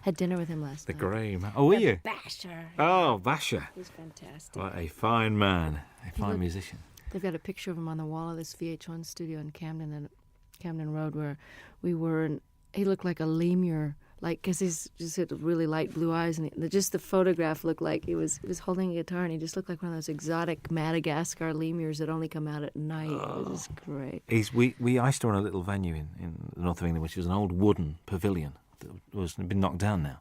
Had dinner with him last night. The grey man. Oh, were you? Basher. Oh, Basher. He's fantastic. What a fine man. A fine musician. They've got a picture of him on the wall of this VH1 studio in Camden Road where we were, and he looked like a lemur, like, because he's just had really light blue eyes, and just the photograph looked like he was holding a guitar, and he just looked like one of those exotic Madagascar lemurs that only come out at night. It was just great. I used to run a little venue in the north of England, which was an old wooden pavilion that was been knocked down now,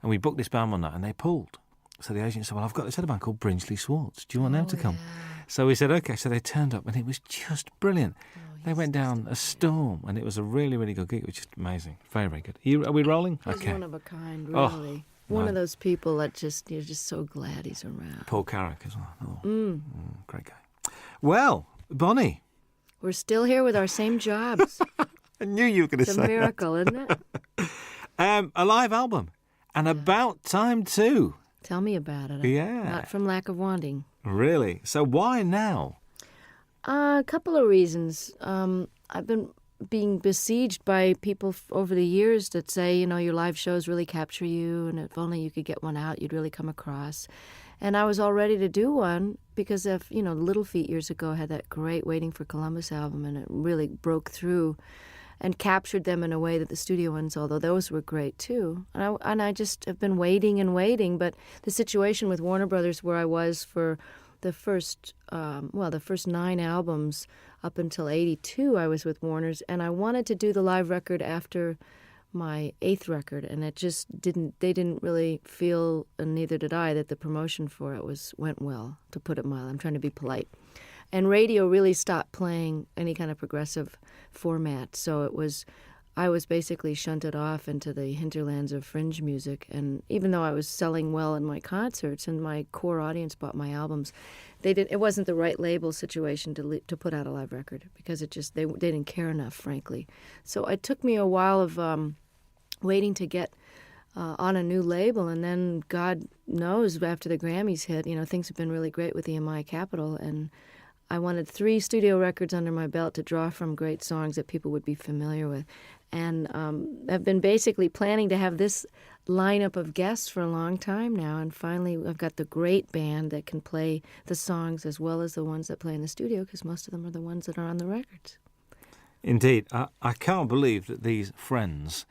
and we booked this band one night, and they pulled. So the agent said, "Well, I've got this other band called Brinsley Swartz. Do you want them to come?" Yeah. So we said, "Okay." So they turned up, and it was just brilliant. They went down a storm, and it was a really, really good gig. It was just amazing. Very, very good. Are we rolling? He's Okay. one of a kind, really. One of those people that you're just so glad he's around. Paul Carrick as well. Great guy. Well, Bonnie. We're still here with our same jobs. I knew you were going to say It's a miracle, isn't it? A live album. And about time too. Tell me about it. Yeah. Not from lack of wanting. Really? So why now? A couple of reasons. I've been being besieged by people over the years that say, your live shows really capture you, and if only you could get one out, you'd really come across. And I was all ready to do one because of, Little Feat years ago had that great Waiting for Columbus album, and it really broke through and captured them in a way that the studio ones, although those were great too. And I just have been waiting and waiting, but the situation with Warner Brothers where I was for the first 9 albums up until 82, I was with Warner's, and I wanted to do the live record after my 8th record, and it just they didn't really feel, and neither did I, that the promotion for it went well, to put it mild. I'm trying to be polite. And radio really stopped playing any kind of progressive format, so I was basically shunted off into the hinterlands of fringe music. And even though I was selling well in my concerts and my core audience bought my albums, it wasn't the right label situation to put out a live record because they didn't care enough, frankly. So it took me a while of waiting to get on a new label, and then God knows after the Grammys hit, things have been really great with EMI Capitol, and I wanted 3 studio records under my belt to draw from great songs that people would be familiar with. And I've been basically planning to have this lineup of guests for a long time now. And finally, I've got the great band that can play the songs as well as the ones that play in the studio, because most of them are the ones that are on the records. Indeed. I can't believe that these friends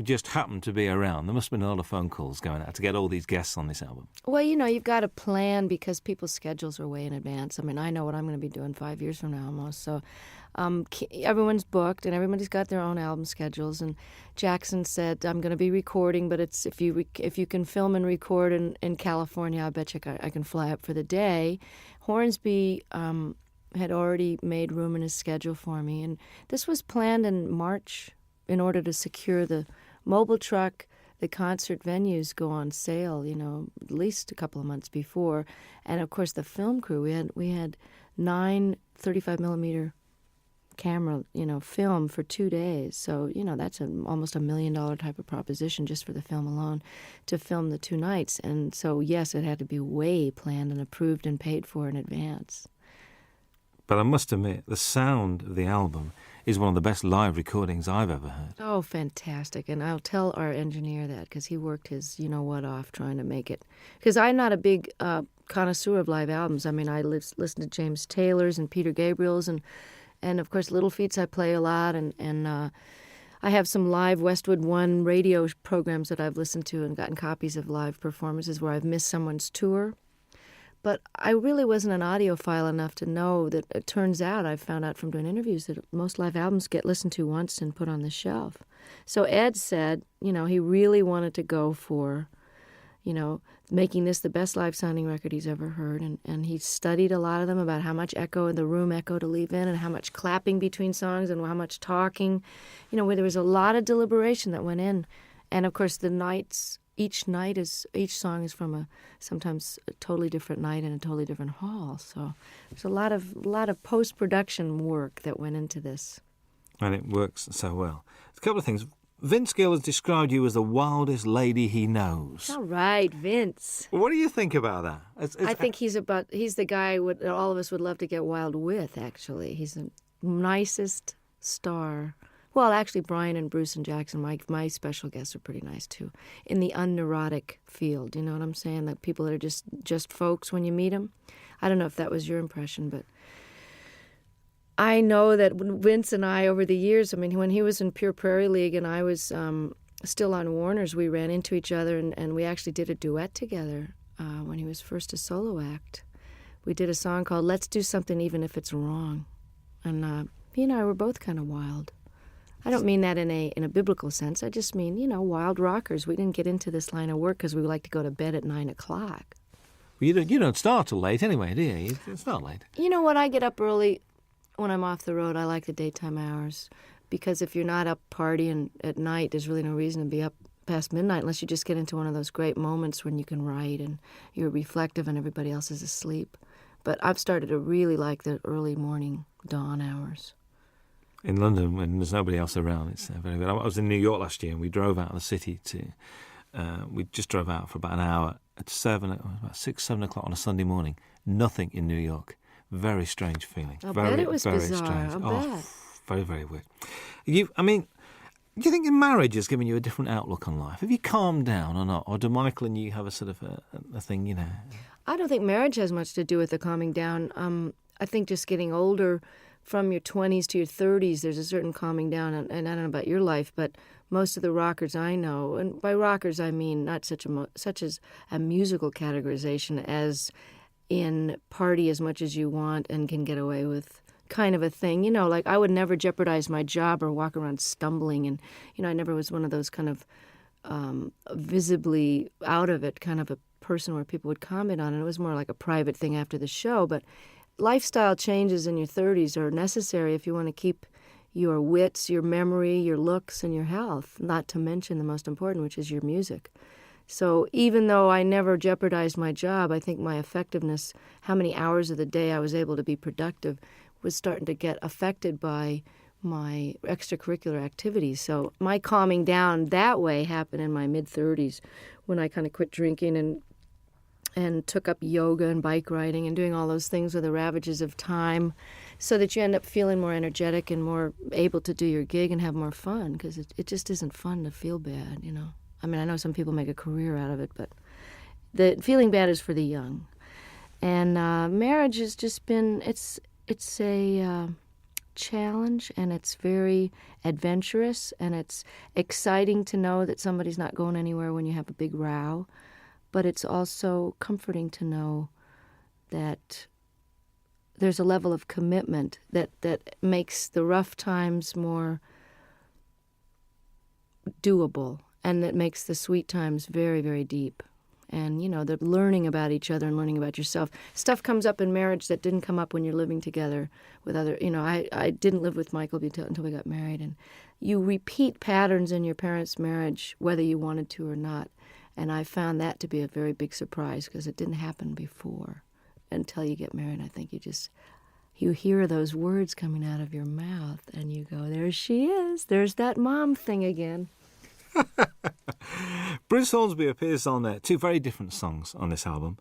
just happened to be around. There must have been a lot of phone calls going out to get all these guests on this album. Well, you've got to plan because people's schedules are way in advance. I mean, I know what I'm going to be doing 5 years from now almost. So everyone's booked and everybody's got their own album schedules. And Jackson said, I'm going to be recording, but it's if you can film and record in California, I bet you I can fly up for the day. Hornsby had already made room in his schedule for me. And this was planned in March in order to secure the mobile truck. The concert venues go on sale, at least a couple of months before. And, of course, the film crew, we had 9 35-millimeter camera, film for 2 days. So, that's almost $1 million type of proposition just for the film alone to film the 2 nights. And so, yes, it had to be way planned and approved and paid for in advance. But I must admit, the sound of the album is one of the best live recordings I've ever heard. Oh, fantastic. And I'll tell our engineer that because he worked his you-know-what off trying to make it. Because I'm not a big connoisseur of live albums. I mean, I listen to James Taylor's and Peter Gabriel's and of course, Little Feats I play a lot. And I have some live Westwood One radio programs that I've listened to and gotten copies of live performances where I've missed someone's tour. But I really wasn't an audiophile enough to know that it turns out, I've found out from doing interviews, that most live albums get listened to once and put on the shelf. So Ed said, he really wanted to go for, making this the best live-sounding record he's ever heard. And he studied a lot of them about how much echo in the room echo to leave in and how much clapping between songs and how much talking, where there was a lot of deliberation that went in. And, of course, each song is from sometimes a totally different night in a totally different hall. So there's a lot of post-production work that went into this. And it works so well. A couple of things. Vince Gill has described you as the wildest lady he knows. All right, Vince. What do you think about that? I think he's the guy all of us would love to get wild with, actually. He's the nicest star. Well, actually, Brian and Bruce and Jackson, my special guests, are pretty nice, too. In the unneurotic field, you know what I'm saying? Like people that are just folks when you meet them. I don't know if that was your impression, but I know that Vince and I, over the years, I mean, when he was in Pure Prairie League and I was still on Warner's, we ran into each other, and we actually did a duet together when he was first a solo act. We did a song called Let's Do Something Even If It's Wrong. And he and I were both kind of wild. I don't mean that in a biblical sense. I just mean, you know, wild rockers. We didn't get into this line of work because we like to go to bed at 9 o'clock. Well, you don't start till late anyway, do you? You start late. You know what? I get up early when I'm off the road. I like the daytime hours because if you're not up partying at night, there's really no reason to be up past midnight unless you just get into one of those great moments when you can write and you're reflective and everybody else is asleep. But I've started to really like the early morning dawn hours. In London, when there's nobody else around, it's very good. I was in New York last year, and we drove out of the city to. We just drove out for about an hour at about 6, 7 o'clock on a Sunday morning. Nothing in New York. Very strange feeling. I very, bet it was very bizarre. strange. I bet. Very, very weird. Do you think in marriage has given you a different outlook on life? Have you calmed down or not? Or do Michael and you have a sort of a thing, you know? I don't think marriage has much to do with the calming down. I think just getting older, from your 20s to your 30s, there's a certain calming down. And I don't know about your life, but most of the rockers I know, and by rockers I mean not such as a musical categorization as in party as much as you want and can get away with kind of a thing. You know, like I would never jeopardize my job or walk around stumbling. And, you know, I never was one of those kind of visibly out of it kind of a person where people would comment on it. It was more like a private thing after the show. But lifestyle changes in your 30s are necessary if you want to keep your wits, your memory, your looks, and your health, not to mention the most important, which is your music. So even though I never jeopardized my job, I think my effectiveness, how many hours of the day I was able to be productive, was starting to get affected by my extracurricular activities. So my calming down that way happened in my mid-30s when I kind of quit drinking and took up yoga and bike riding and doing all those things with the ravages of time so that you end up feeling more energetic and more able to do your gig and have more fun because it just isn't fun to feel bad, you know. I mean, I know some people make a career out of it, but the feeling bad is for the young. And marriage has just been, it's a challenge, and it's very adventurous, and it's exciting to know that somebody's not going anywhere when you have a big row. But it's also comforting to know that there's a level of commitment that makes the rough times more doable, and that makes the sweet times very, very deep. And, you know, the learning about each other and learning about yourself. Stuff comes up in marriage that didn't come up when you're living together with other, you know, I didn't live with Michael until we got married. And you repeat patterns in your parents' marriage, whether you wanted to or not. And I found that to be a very big surprise because it didn't happen before until you get married. I think you hear those words coming out of your mouth and you go, there she is. There's that mom thing again. Bruce Hornsby appears on 2 very different songs on this album.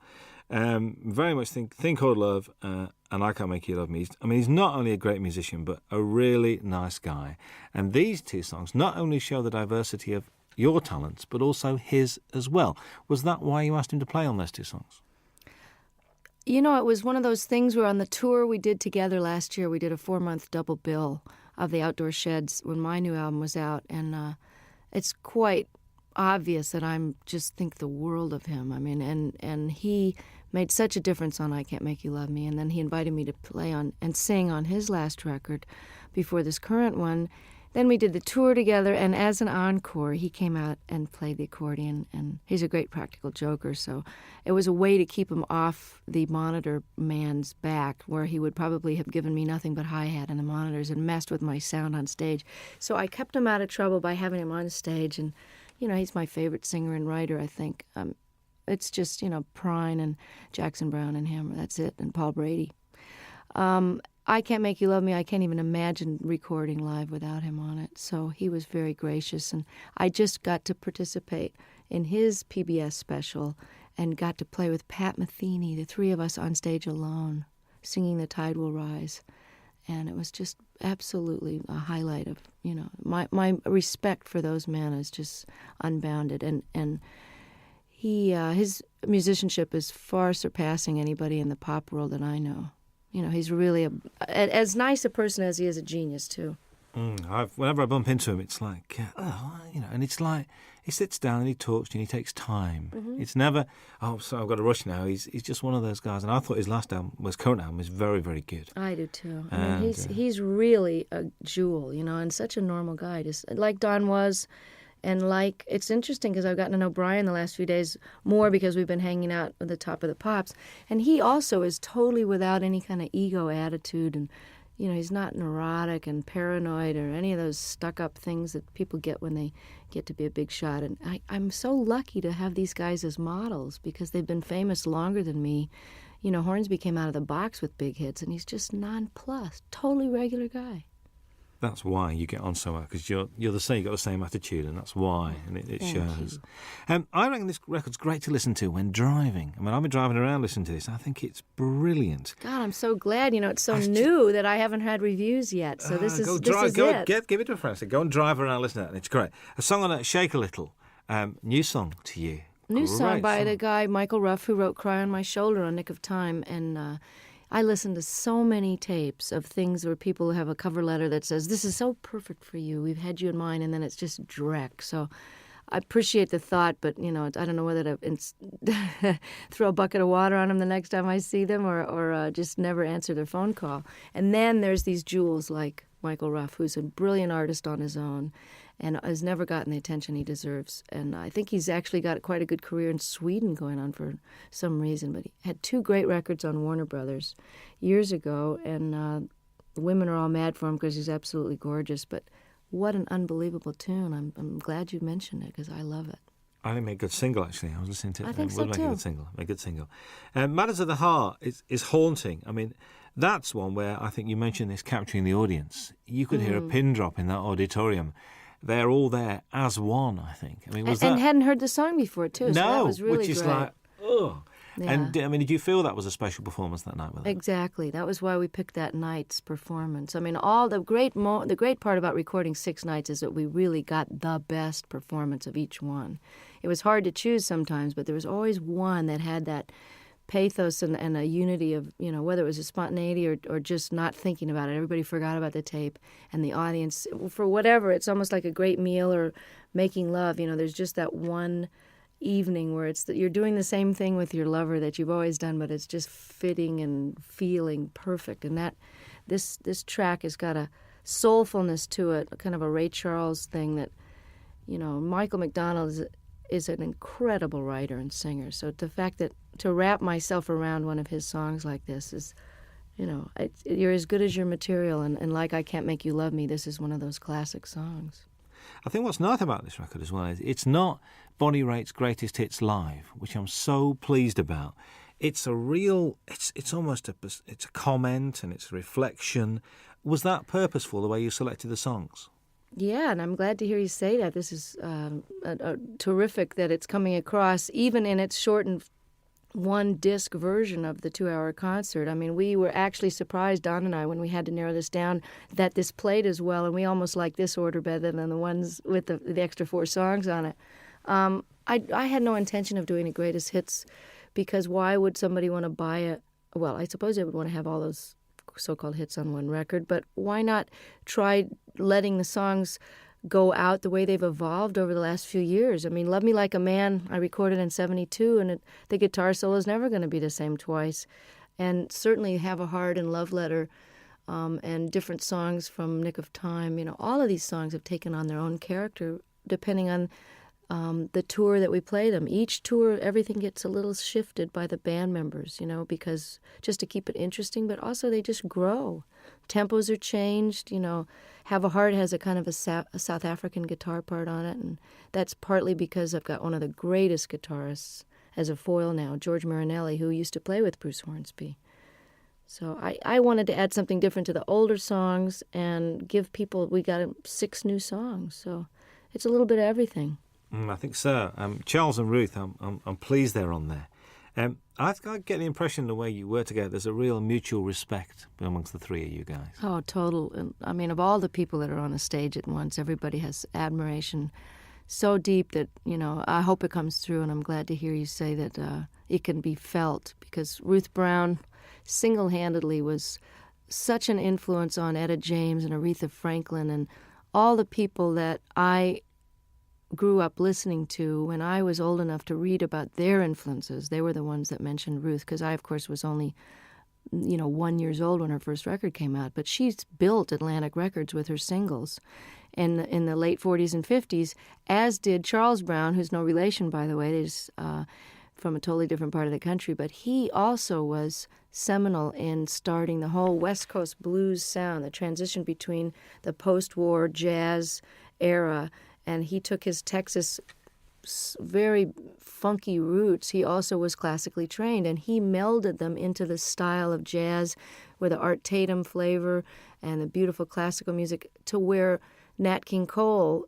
Very much Think Called Love and I Can't Make You Love Me. He's not only a great musician, but a really nice guy. And these 2 songs not only show the diversity of your talents, but also his as well. Was that why you asked him to play on those 2 songs? You know, it was one of those things where on the tour we did together last year, we did a 4-month double bill of the Outdoor Sheds when my new album was out. And it's quite obvious that I just think the world of him. I mean, and he made such a difference on I Can't Make You Love Me. And then he invited me to play on and sing on his last record before this current one. Then we did the tour together, and as an encore, he came out and played the accordion, and he's a great practical joker, so it was a way to keep him off the monitor man's back, where he would probably have given me nothing but hi-hat in the monitors and messed with my sound on stage. So I kept him out of trouble by having him on stage, and, you know, he's my favorite singer and writer, I think. It's just, you know, Prine and Jackson Browne and him, that's it, and Paul Brady. I Can't Make You Love Me, I can't even imagine recording live without him on it. So he was very gracious, and I just got to participate in his PBS special and got to play with Pat Metheny, the 3 of us on stage alone, singing The Tide Will Rise. And it was just absolutely a highlight of, my respect for those men is just unbounded. And his musicianship is far surpassing anybody in the pop world that I know. He's really as nice a person as he is a genius, too. Whenever I bump into him, it's like, and it's like he sits down and he talks to you and he takes time. Mm-hmm. It's never, so I've got to rush now. He's just one of those guys. And I thought his current album was very, very good. I do too. I mean, he's really a jewel, and such a normal guy, just like Don was. And it's interesting because I've gotten to know Brian the last few days more because we've been hanging out at the Top of the Pops. And he also is totally without any kind of ego attitude. And, he's not neurotic and paranoid or any of those stuck-up things that people get when they get to be a big shot. And I'm so lucky to have these guys as models because they've been famous longer than me. Hornsby came out of the box with big hits, and he's just nonplussed, totally regular guy. That's why you get on so well, because you're the same. You've got the same attitude, and that's why, and it shows. I reckon this record's great to listen to when driving. I mean, I've been driving around listening to this. I think it's brilliant. God, I'm so glad. It's so new that I haven't had reviews yet. So this is it. Give it to a friend. So go and drive around, listen to it, and it's great. A song on it, Shake a Little. New song to you. New song by the guy Michael Ruff, who wrote "Cry on My Shoulder" on Nick of Time, and. I listen to so many tapes of things where people have a cover letter that says, "This is so perfect for you. We've had you in mind," and then it's just dreck. So I appreciate the thought, but, I don't know whether to throw a bucket of water on them the next time I see them or just never answer their phone call. And then there's these jewels like Michael Ruff, who's a brilliant artist on his own and has never gotten the attention he deserves. And I think he's actually got quite a good career in Sweden going on for some reason. But he had 2 great records on Warner Brothers years ago, and the women are all mad for him because he's absolutely gorgeous. But what an unbelievable tune. I'm glad you mentioned it because I love it. I think it made a good single, actually. I was listening to it. I think so, too. Make a good single. Matters of the Heart is haunting. I mean, that's one where I think you mentioned this capturing the audience. You could hear a pin drop in that auditorium. They're all there as one, I think. I mean, and hadn't heard the song before, too. So that was really which is great. like, oh. Yeah. And, did you feel that was a special performance that night with them? Exactly. That was why we picked that night's performance. I mean, all the great part about recording 6 nights is that we really got the best performance of each one. It was hard to choose sometimes, but there was always one that had that pathos and a unity of, whether it was a spontaneity or just not thinking about it. Everybody forgot about the tape, and the audience, for whatever, it's almost like a great meal or making love. There's just that one evening where it's that you're doing the same thing with your lover that you've always done, but it's just fitting and feeling perfect. And that this track has got a soulfulness to it, kind of a Ray Charles thing that, Michael McDonald is an incredible writer and singer. So the fact that to wrap myself around one of his songs like this is, you're as good as your material, and like I Can't Make You Love Me, this is one of those classic songs. I think what's nice about this record as well is it's not Bonnie Raitt's greatest hits live, which I'm so pleased about. It's a real, it's almost it's a comment and it's a reflection. Was that purposeful, the way you selected the songs? Yeah, and I'm glad to hear you say that. This is terrific that it's coming across, even in its shortened 1-disc version of the 2-hour concert. I mean, we were actually surprised, Don and I, when we had to narrow this down, that this played as well, and we almost like this order better than the ones with the extra 4 songs on it. I had no intention of doing a greatest hits because why would somebody want to buy it? Well, I suppose they would want to have all those so-called hits on one record, but why not try letting the songs go out the way they've evolved over the last few years? I mean, Love Me Like a Man, I recorded in 1972, and the guitar solo is never going to be the same twice. And certainly Have a Heart and Love Letter and different songs from Nick of Time, all of these songs have taken on their own character depending on the tour that we play them. Each tour, everything gets a little shifted by the band members, because just to keep it interesting, but also they just grow. Tempos are changed, Have a Heart has a kind of a South African guitar part on it, and that's partly because I've got one of the greatest guitarists as a foil now, George Marinelli, who used to play with Bruce Hornsby. So I wanted to add something different to the older songs and give people, we got 6 new songs, so it's a little bit of everything. I think so. Charles and Ruth, I'm pleased they're on there. I get the impression the way you work together, there's a real mutual respect amongst the three of you guys. Oh, total. And I mean, of all the people that are on a stage at once, everybody has admiration so deep that, I hope it comes through, and I'm glad to hear you say that it can be felt, because Ruth Brown single-handedly was such an influence on Etta James and Aretha Franklin and all the people that I grew up listening to when I was old enough to read about their influences. They were the ones that mentioned Ruth, because I, of course, was only 1 year old when her first record came out. But she's built Atlantic Records with her singles in the late 40s and 50s, as did Charles Brown, who's no relation, by the way. He's from a totally different part of the country. But he also was seminal in starting the whole West Coast blues sound, the transition between the post-war jazz era, and he took his Texas very funky roots. He also was classically trained, and he melded them into the style of jazz with the Art Tatum flavor and the beautiful classical music, to where Nat King Cole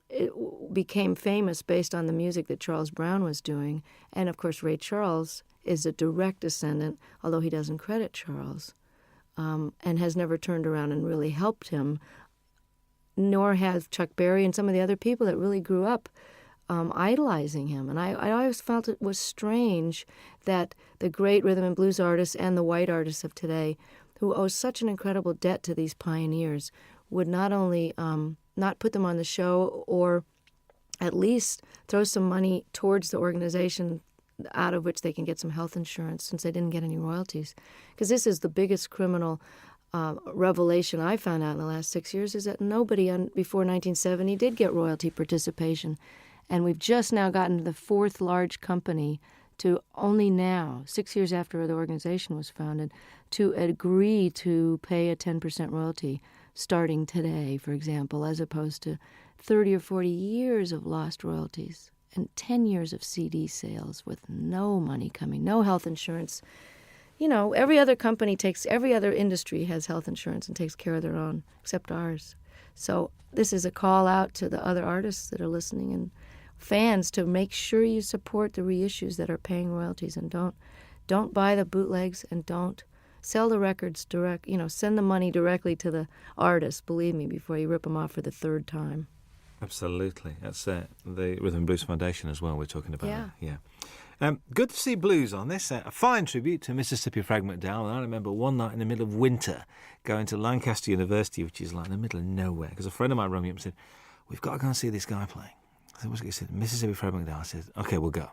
became famous based on the music that Charles Brown was doing. And, of course, Ray Charles is a direct descendant, although he doesn't credit Charles, and has never turned around and really helped him, nor has Chuck Berry and some of the other people that really grew up idolizing him. And I always felt it was strange that the great rhythm and blues artists and the white artists of today, who owe such an incredible debt to these pioneers, would not only not put them on the show, or at least throw some money towards the organization out of which they can get some health insurance, since they didn't get any royalties. Because this is the biggest criminal revelation I found out in the last 6 years, is that nobody before 1970 did get royalty participation. And we've just now gotten to the fourth large company to only now, 6 years after the organization was founded, to agree to pay a 10% royalty starting today, for example, as opposed to 30 or 40 years of lost royalties and 10 years of CD sales with no money coming, no health insurance. Every other industry has health insurance and takes care of their own, except ours. So this is a call out to the other artists that are listening and fans to make sure you support the reissues that are paying royalties, and don't buy the bootlegs, and don't sell the records direct. Send the money directly to the artist, believe me, before you rip them off for the third time. Absolutely. That's the Rhythm and Blues Foundation as well we're talking about. Yeah. Good to see blues on this. A fine tribute to Mississippi Frag McDowell. And I remember one night in the middle of winter going to Lancaster University, which is like in the middle of nowhere, because a friend of mine rang me up and said, "We've got to go and see this guy playing." I said, "What's it?" He said, "Mississippi Frag McDowell." I said, "Okay, we'll go."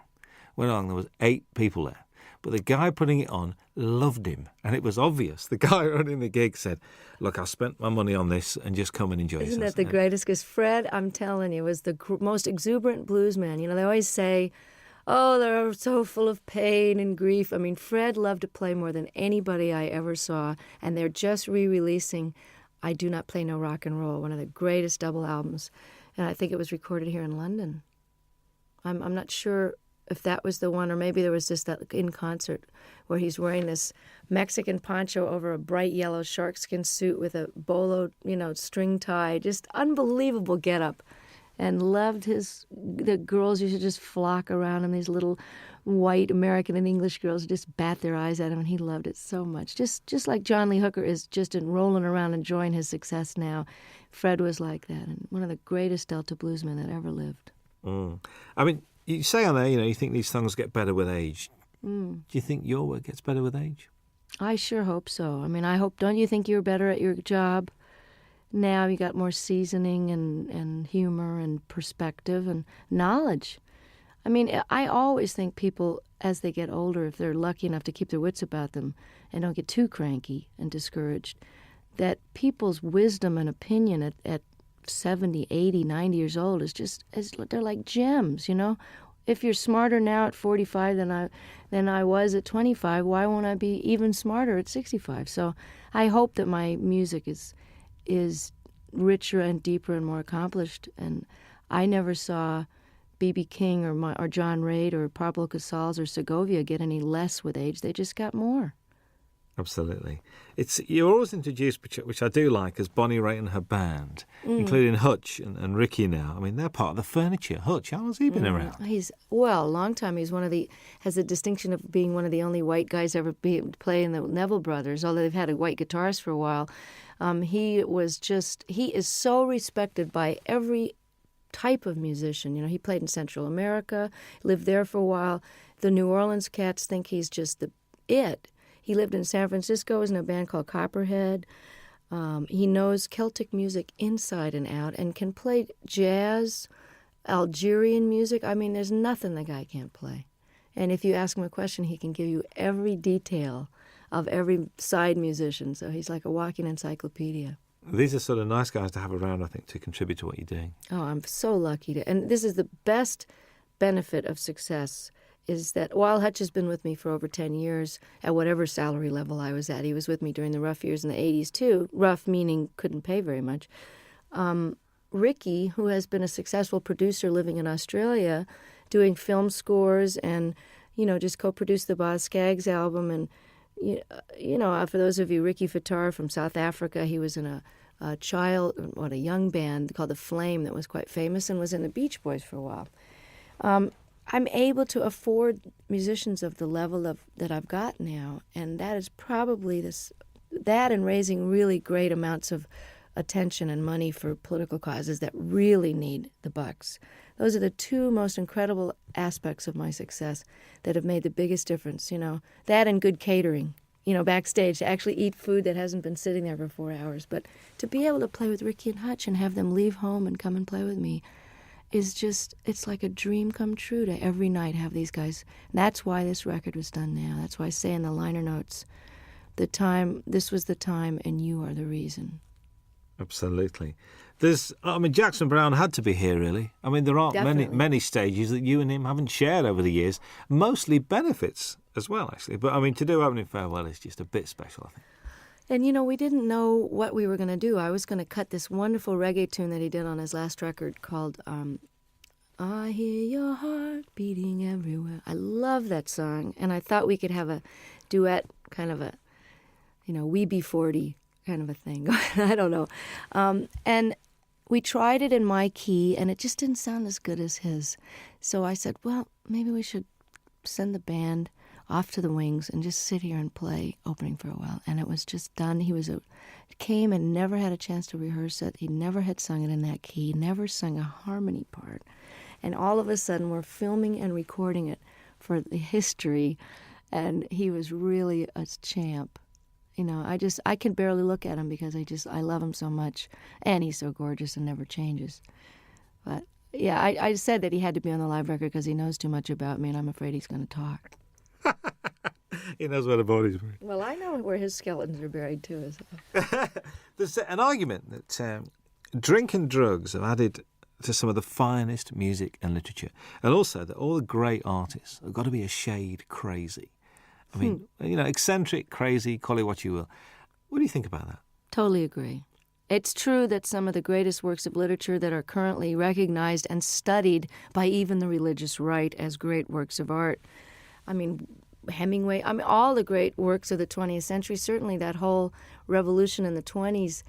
Went along, there was 8 people there. But the guy putting it on loved him, and it was obvious. The guy running the gig said, "Look, I spent my money on this, and just come and enjoy yourself." Isn't that the greatest? Because Fred, I'm telling you, was the most exuberant blues man. They always say, oh, they're so full of pain and grief. I mean, Fred loved to play more than anybody I ever saw, and they're just re-releasing I Do Not Play No Rock and Roll, one of the greatest double albums, and I think it was recorded here in London. I'm not sure if that was the one, or maybe there was just that in concert where he's wearing this Mexican poncho over a bright yellow sharkskin suit with a bolo, string tie, just unbelievable getup, and loved the girls used to just flock around him, these little white American and English girls just bat their eyes at him, and he loved it so much. Just like John Lee Hooker is just rolling around enjoying his success now, Fred was like that, and one of the greatest Delta bluesmen that ever lived. I mean, you say on there, you think these songs get better with age. Do you think your work gets better with age? I sure hope so. I mean, don't you think you're better at your job now? You got more seasoning and humor and perspective and knowledge. I mean, I always think people, as they get older, if they're lucky enough to keep their wits about them and don't get too cranky and discouraged, that people's wisdom and opinion at 70, 80, 90 years old they're like gems, If you're smarter now at 45 than I was at 25, why won't I be even smarter at 65? So I hope that my music is richer and deeper and more accomplished. And I never saw B.B. King or John Reid or Pablo Casals or Segovia get any less with age. They just got more. Absolutely. You're always introduced, which I do like, as Bonnie Raitt and her band, including Hutch and Ricky now. I mean, they're part of the furniture. Hutch, how long's he been around? A long time. He's has the distinction of being one of the only white guys ever play in the Neville Brothers, although they've had a white guitarist for a while. He is so respected by every type of musician. You know, he played in Central America, lived there for a while. The New Orleans cats think he's just it. He lived in San Francisco, was in a band called Copperhead. He knows Celtic music inside and out and can play jazz, Algerian music. I mean, there's nothing the guy can't play. And if you ask him a question, he can give you every detail of every side musician. So he's like a walking encyclopedia. These are sort of nice guys to have around, I think, to contribute to what you're doing. Oh, I'm so lucky to. And this is the best benefit of success, is that while Hutch has been with me for over 10 years, at whatever salary level I was at, he was with me during the rough years in the 80s too, rough meaning couldn't pay very much. Ricky, who has been a successful producer living in Australia, doing film scores and, just co-produced the Boz Scaggs album. And, for those of you, Ricky Fattar from South Africa, he was in a young band called The Flame that was quite famous and was in the Beach Boys for a while. I'm able to afford musicians of the level that I've got now, and that is probably that and raising really great amounts of attention and money for political causes that really need the bucks. Those are the two most incredible aspects of my success that have made the biggest difference, that and good catering, backstage, to actually eat food that hasn't been sitting there for 4 hours. But to be able to play with Ricky and Hutch and have them leave home and come and play with me is it's like a dream come true to every night have these guys. And that's why this record was done now. That's why I say in the liner notes, this was the time and you are the reason. Absolutely. Jackson Browne had to be here, really. I mean, there aren't many stages that you and him haven't shared over the years. Mostly benefits as well, actually. But, to do Opening Farewell is just a bit special, I think. And, we didn't know what we were going to do. I was going to cut this wonderful reggae tune that he did on his last record called I Hear Your Heart Beating Everywhere. I love that song. And I thought we could have a duet, kind of a, We Be 40 kind of a thing. I don't know. And we tried it in my key, and it just didn't sound as good as his. So I said, well, maybe we should send the band off to the wings and just sit here and play Opening Farewell. And it was just done. He came and never had a chance to rehearse it. He never had sung it in that key, never sung a harmony part. And all of a sudden, we're filming and recording it for the history, and he was really a champ. I can barely look at him because I love him so much, and he's so gorgeous and never changes. But yeah, I said that he had to be on the live record because he knows too much about me, and I'm afraid he's going to talk. He knows where the body's buried. Well, I know where his skeletons are buried too. There's an argument that drink and drugs have added to some of the finest music and literature, and also that all the great artists have got to be a shade crazy. I mean, eccentric, crazy, call it what you will. What do you think about that? Totally agree. It's true that some of the greatest works of literature that are currently recognized and studied by even the religious right as great works of art. Hemingway, all the great works of the 20th century, certainly that whole revolution in the 20s,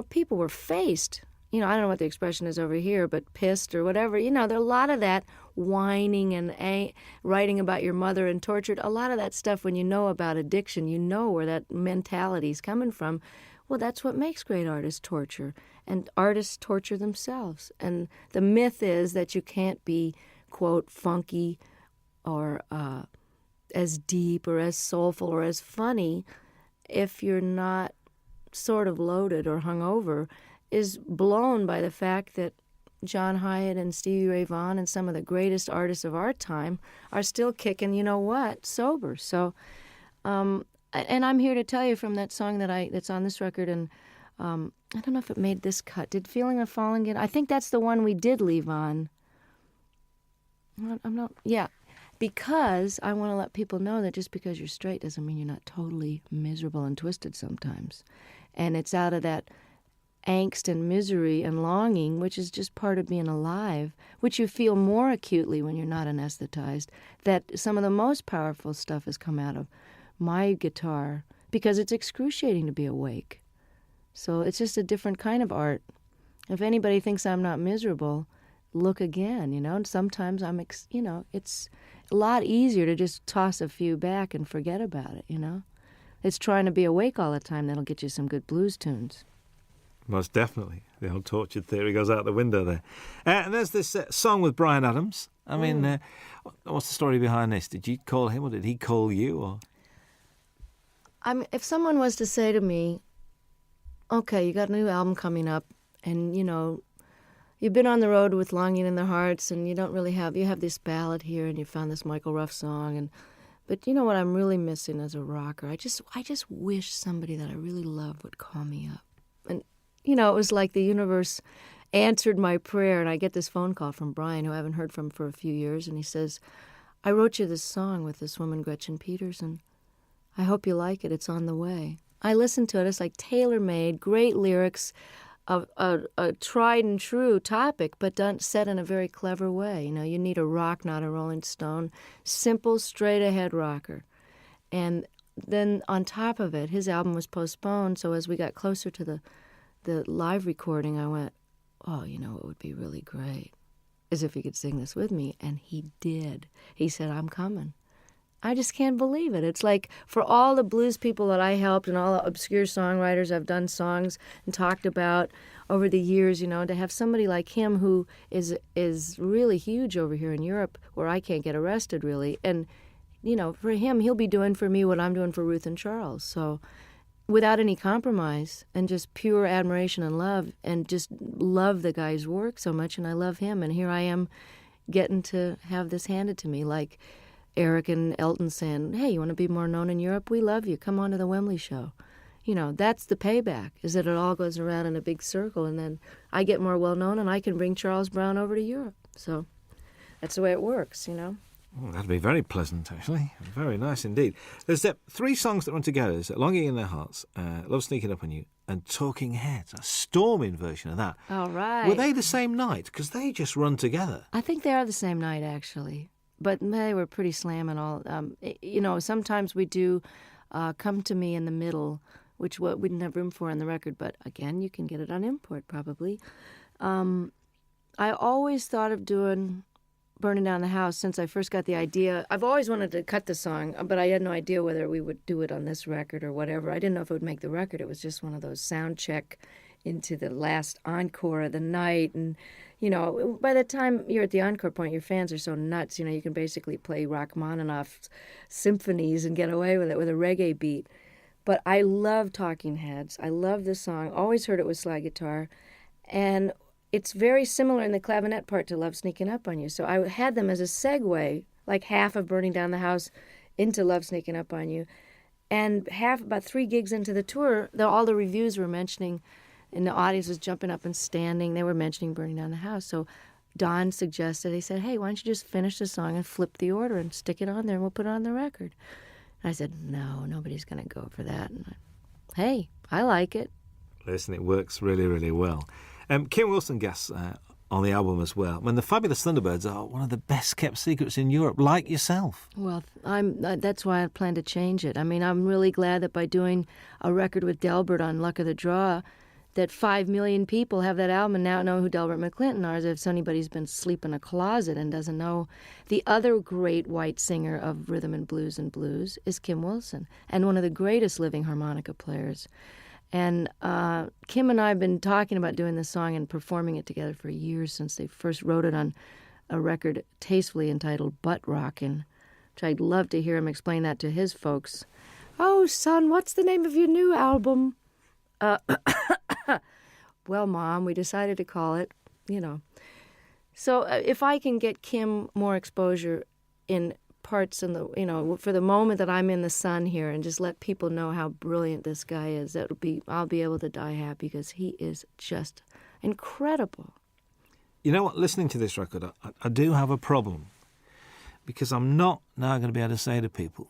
people were faced. I don't know what the expression is over here, but pissed or whatever. There are a lot of that whining and writing about your mother and tortured. A lot of that stuff, when you know about addiction, you know where that mentality is coming from. Well, that's what makes great artists torture. And artists torture themselves. And the myth is that you can't be, quote, funky or as deep or as soulful or as funny if you're not sort of loaded or hungover, is blown by the fact that John Hyatt and Stevie Ray Vaughan and some of the greatest artists of our time are still kicking, sober. So, and I'm here to tell you from that song that's on this record, and I don't know if it made this cut. Did Feeling of Falling get? I think that's the one we did leave on. I'm not. Yeah, because I want to let people know that just because you're straight doesn't mean you're not totally miserable and twisted sometimes, and it's out of that angst and misery and longing, which is just part of being alive, which you feel more acutely when you're not anesthetized, that some of the most powerful stuff has come out of my guitar because it's excruciating to be awake. So it's just a different kind of art. If anybody thinks I'm not miserable, look again, and sometimes it's a lot easier to just toss a few back and forget about it, It's trying to be awake all the time that'll get you some good blues tunes. Most definitely. The old tortured theory goes out the window there. And there's this song with Bryan Adams. I mean, what's the story behind this? Did you call him or did he call you? Or if someone was to say to me, okay, you got a new album coming up, and, you've been on the road with Longing in Their Hearts, and you have this ballad here, and you found this Michael Ruff song, but you know what I'm really missing as a rocker? I just wish somebody that I really love would call me up. And, it was like the universe answered my prayer, and I get this phone call from Brian, who I haven't heard from for a few years, and he says, I wrote you this song with this woman, Gretchen Peterson. I hope you like it. It's on the way. I listened to it. It's like tailor-made, great lyrics, a tried and true topic, but done set in a very clever way. You need a rock, not a Rolling Stone. Simple, straight-ahead rocker. And then on top of it, his album was postponed, so as we got closer to the live recording, I went, oh, it would be really great, as if he could sing this with me. And he did. He said, I'm coming. I just can't believe it. It's like for all the blues people that I helped and all the obscure songwriters I've done songs and talked about over the years, to have somebody like him who is really huge over here in Europe where I can't get arrested really. And, for him, he'll be doing for me what I'm doing for Ruth and Charles. So without any compromise and just pure admiration and love, and just love the guy's work so much, and I love him. And here I am getting to have this handed to me, like Eric and Elton saying, hey, you want to be more known in Europe? We love you. Come on to the Wembley show. That's the payback, is that it all goes around in a big circle, and then I get more well-known, and I can bring Charles Brown over to Europe. So that's the way it works, Oh, that'd be very pleasant, actually. Very nice indeed. There's 3 songs that run together. There's Longing in Their Hearts, Love Sneaking Up on You, and Talking Heads, a storming version of that. All right. Were they the same night? Because they just run together. I think they are the same night, actually. But they were pretty slamming all. Sometimes we do Come to Me in the Middle, which we didn't have room for on the record. But again, you can get it on import probably. I always thought of doing Burning Down the House since I first got the idea. I've always wanted to cut the song, but I had no idea whether we would do it on this record or whatever. I didn't know if it would make the record. It was just one of those sound check into the last encore of the night. And, by the time you're at the encore point, your fans are so nuts. You can basically play Rachmaninoff's symphonies and get away with it with a reggae beat. But I love Talking Heads. I love this song. Always heard it with slide guitar. And it's very similar in the clavinet part to Love Sneaking Up on You. So I had them as a segue, like half of Burning Down the House into Love Sneaking Up on You. And about 3 gigs into the tour, all the reviews were mentioning, and the audience was jumping up and standing. They were mentioning Burning Down the House. So Don suggested, he said, hey, why don't you just finish the song and flip the order and stick it on there and we'll put it on the record. And I said, no, nobody's going to go for that. And hey, I like it. Listen, it works really, really well. Kim Wilson guests on the album as well. When the Fabulous Thunderbirds are one of the best-kept secrets in Europe, like yourself. Well, that's why I plan to change it. I mean, I'm really glad that by doing a record with Delbert on Luck of the Draw, that 5 million people have that album and now know who Delbert McClinton are, as if anybody's been asleep in a closet and doesn't know. The other great white singer of rhythm and blues is Kim Wilson, and one of the greatest living harmonica players. And Kim and I have been talking about doing this song and performing it together for years, since they first wrote it on a record tastefully entitled Butt Rockin', which I'd love to hear him explain that to his folks. Oh, son, what's the name of your new album? Well, Mom, we decided to call it, So if I can get Kim more exposure in parts in the, for the moment that I'm in the sun here, and just let people know how brilliant this guy is, I'll be able to die happy, because he is just incredible. You know what? Listening to this record, I do have a problem, because I'm not now going to be able to say to people,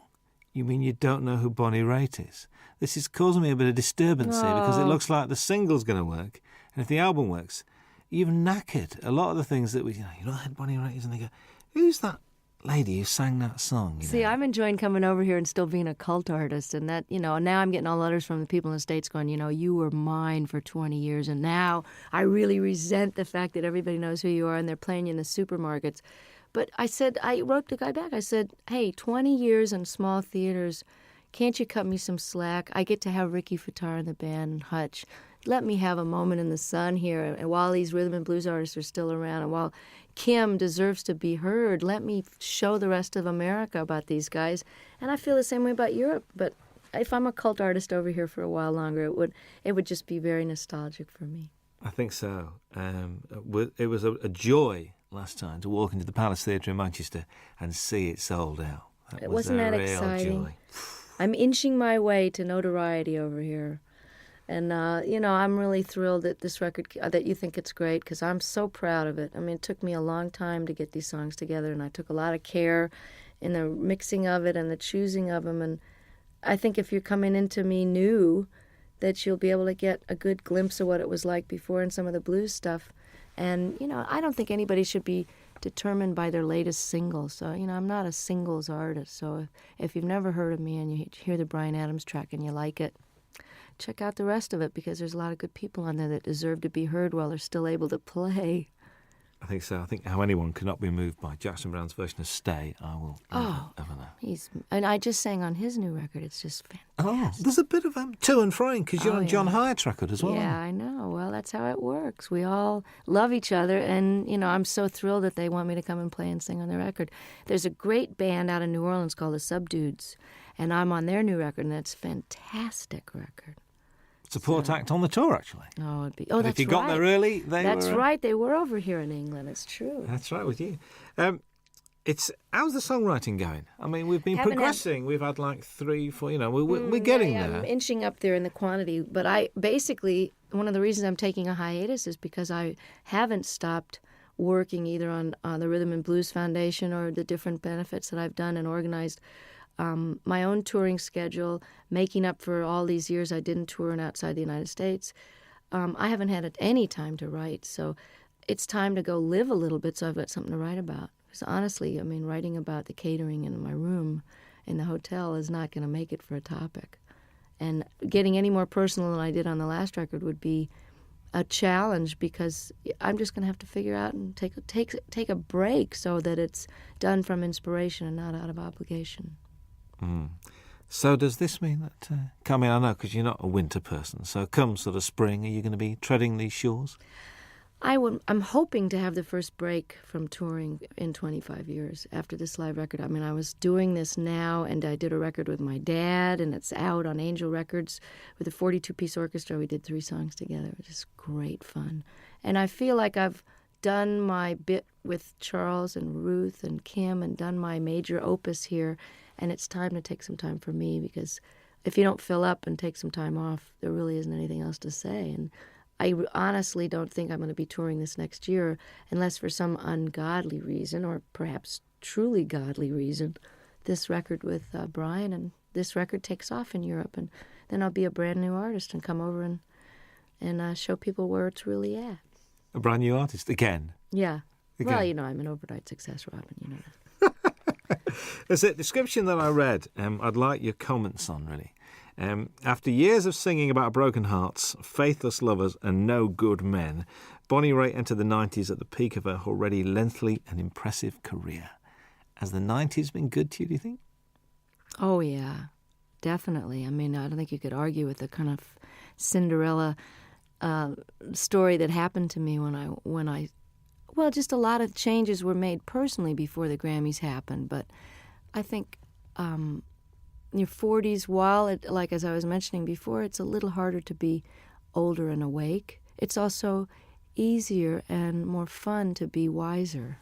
you mean you don't know who Bonnie Raitt is? This is causing me a bit of disturbance here, because it looks like the single's going to work, and if the album works, you've knackered a lot of the things that you know how Bonnie Raitt is, and they go, who's that lady who sang that song. You See, know. I'm enjoying coming over here and still being a cult artist. And that, now I'm getting all letters from the people in the States going, you were mine for 20 years. And now I really resent the fact that everybody knows who you are and they're playing you in the supermarkets. But I wrote the guy back. I said, hey, 20 years in small theaters. Can't you cut me some slack? I get to have Ricky Fataar in the band and Hutch. Let me have a moment in the sun here. And while these rhythm and blues artists are still around, and while Kim deserves to be heard, let me show the rest of America about these guys. And I feel the same way about Europe. But if I'm a cult artist over here for a while longer, it would just be very nostalgic for me. I think so. It was a joy last time to walk into the Palace Theatre in Manchester and see it sold out. Wasn't that exciting? Joy. I'm inching my way to notoriety over here. And, I'm really thrilled that this record, that you think it's great, because I'm so proud of it. I mean, it took me a long time to get these songs together, and I took a lot of care in the mixing of it and the choosing of them. And I think if you're coming into me new, that you'll be able to get a good glimpse of what it was like before and some of the blues stuff. And, I don't think anybody should be determined by their latest single. So, I'm not a singles artist. So if you've never heard of me and you hear the Bryan Adams track and you like it, check out the rest of it, because there's a lot of good people on there that deserve to be heard while they're still able to play. I think so. I think how anyone cannot be moved by Jackson Browne's version of Stay, I will never know. And I just sang on his new record. It's just fantastic. Oh, there's a bit of to and froing, because you're on John Hyatt's record as well. Yeah, I know. Well, that's how it works. We all love each other, and, I'm so thrilled that they want me to come and play and sing on their record. There's a great band out of New Orleans called the Subdudes, and I'm on their new record, and it's a fantastic record. Support act on the tour, actually. Oh, that's right. If you got there early, That's right. They were over here in England. It's true. That's right with you. How's the songwriting going? I mean, we've been progressing. We've had like 3, 4. We're getting there. I'm inching up there in the quantity. But one of the reasons I'm taking a hiatus is because I haven't stopped working either on the Rhythm and Blues Foundation or the different benefits that I've done and organized. My own touring schedule, making up for all these years I didn't tour outside the United States. I haven't had any time to write, so it's time to go live a little bit so I've got something to write about. Because honestly, writing about the catering in my room in the hotel is not going to make it for a topic. And getting any more personal than I did on the last record would be a challenge, because I'm just going to have to figure out and take a break so that it's done from inspiration and not out of obligation. So does this mean that, I know because you're not a winter person, so come sort of spring, are you going to be treading these shores? I'm hoping to have the first break from touring in 25 years after this live record. I was doing this now, and I did a record with my dad, and it's out on Angel Records with a 42-piece orchestra. We did 3 songs together. It was just great fun. And I feel like I've done my bit with Charles and Ruth and Kim and done my major opus here. And it's time to take some time for me, because if you don't fill up and take some time off, there really isn't anything else to say. And I honestly don't think I'm going to be touring this next year unless for some ungodly reason, or perhaps truly godly reason, this record with Bryan and this record takes off in Europe. And then I'll be a brand new artist and come over and show people where it's really at. A brand new artist again? Yeah. Again. Well, I'm an overnight success, Robin, you know that. There's a description that I read I'd like your comments on, really. After years of singing about broken hearts, faithless lovers and no good men, Bonnie Raitt entered the 90s at the peak of her already lengthy and impressive career. Has the 90s been good to you, do you think? Oh, yeah, definitely. I don't think you could argue with the kind of Cinderella story that happened to me when I well, just a lot of changes were made personally before the Grammys happened. But I think your 40s, while, like as I was mentioning before, it's a little harder to be older and awake. It's also easier and more fun to be wiser.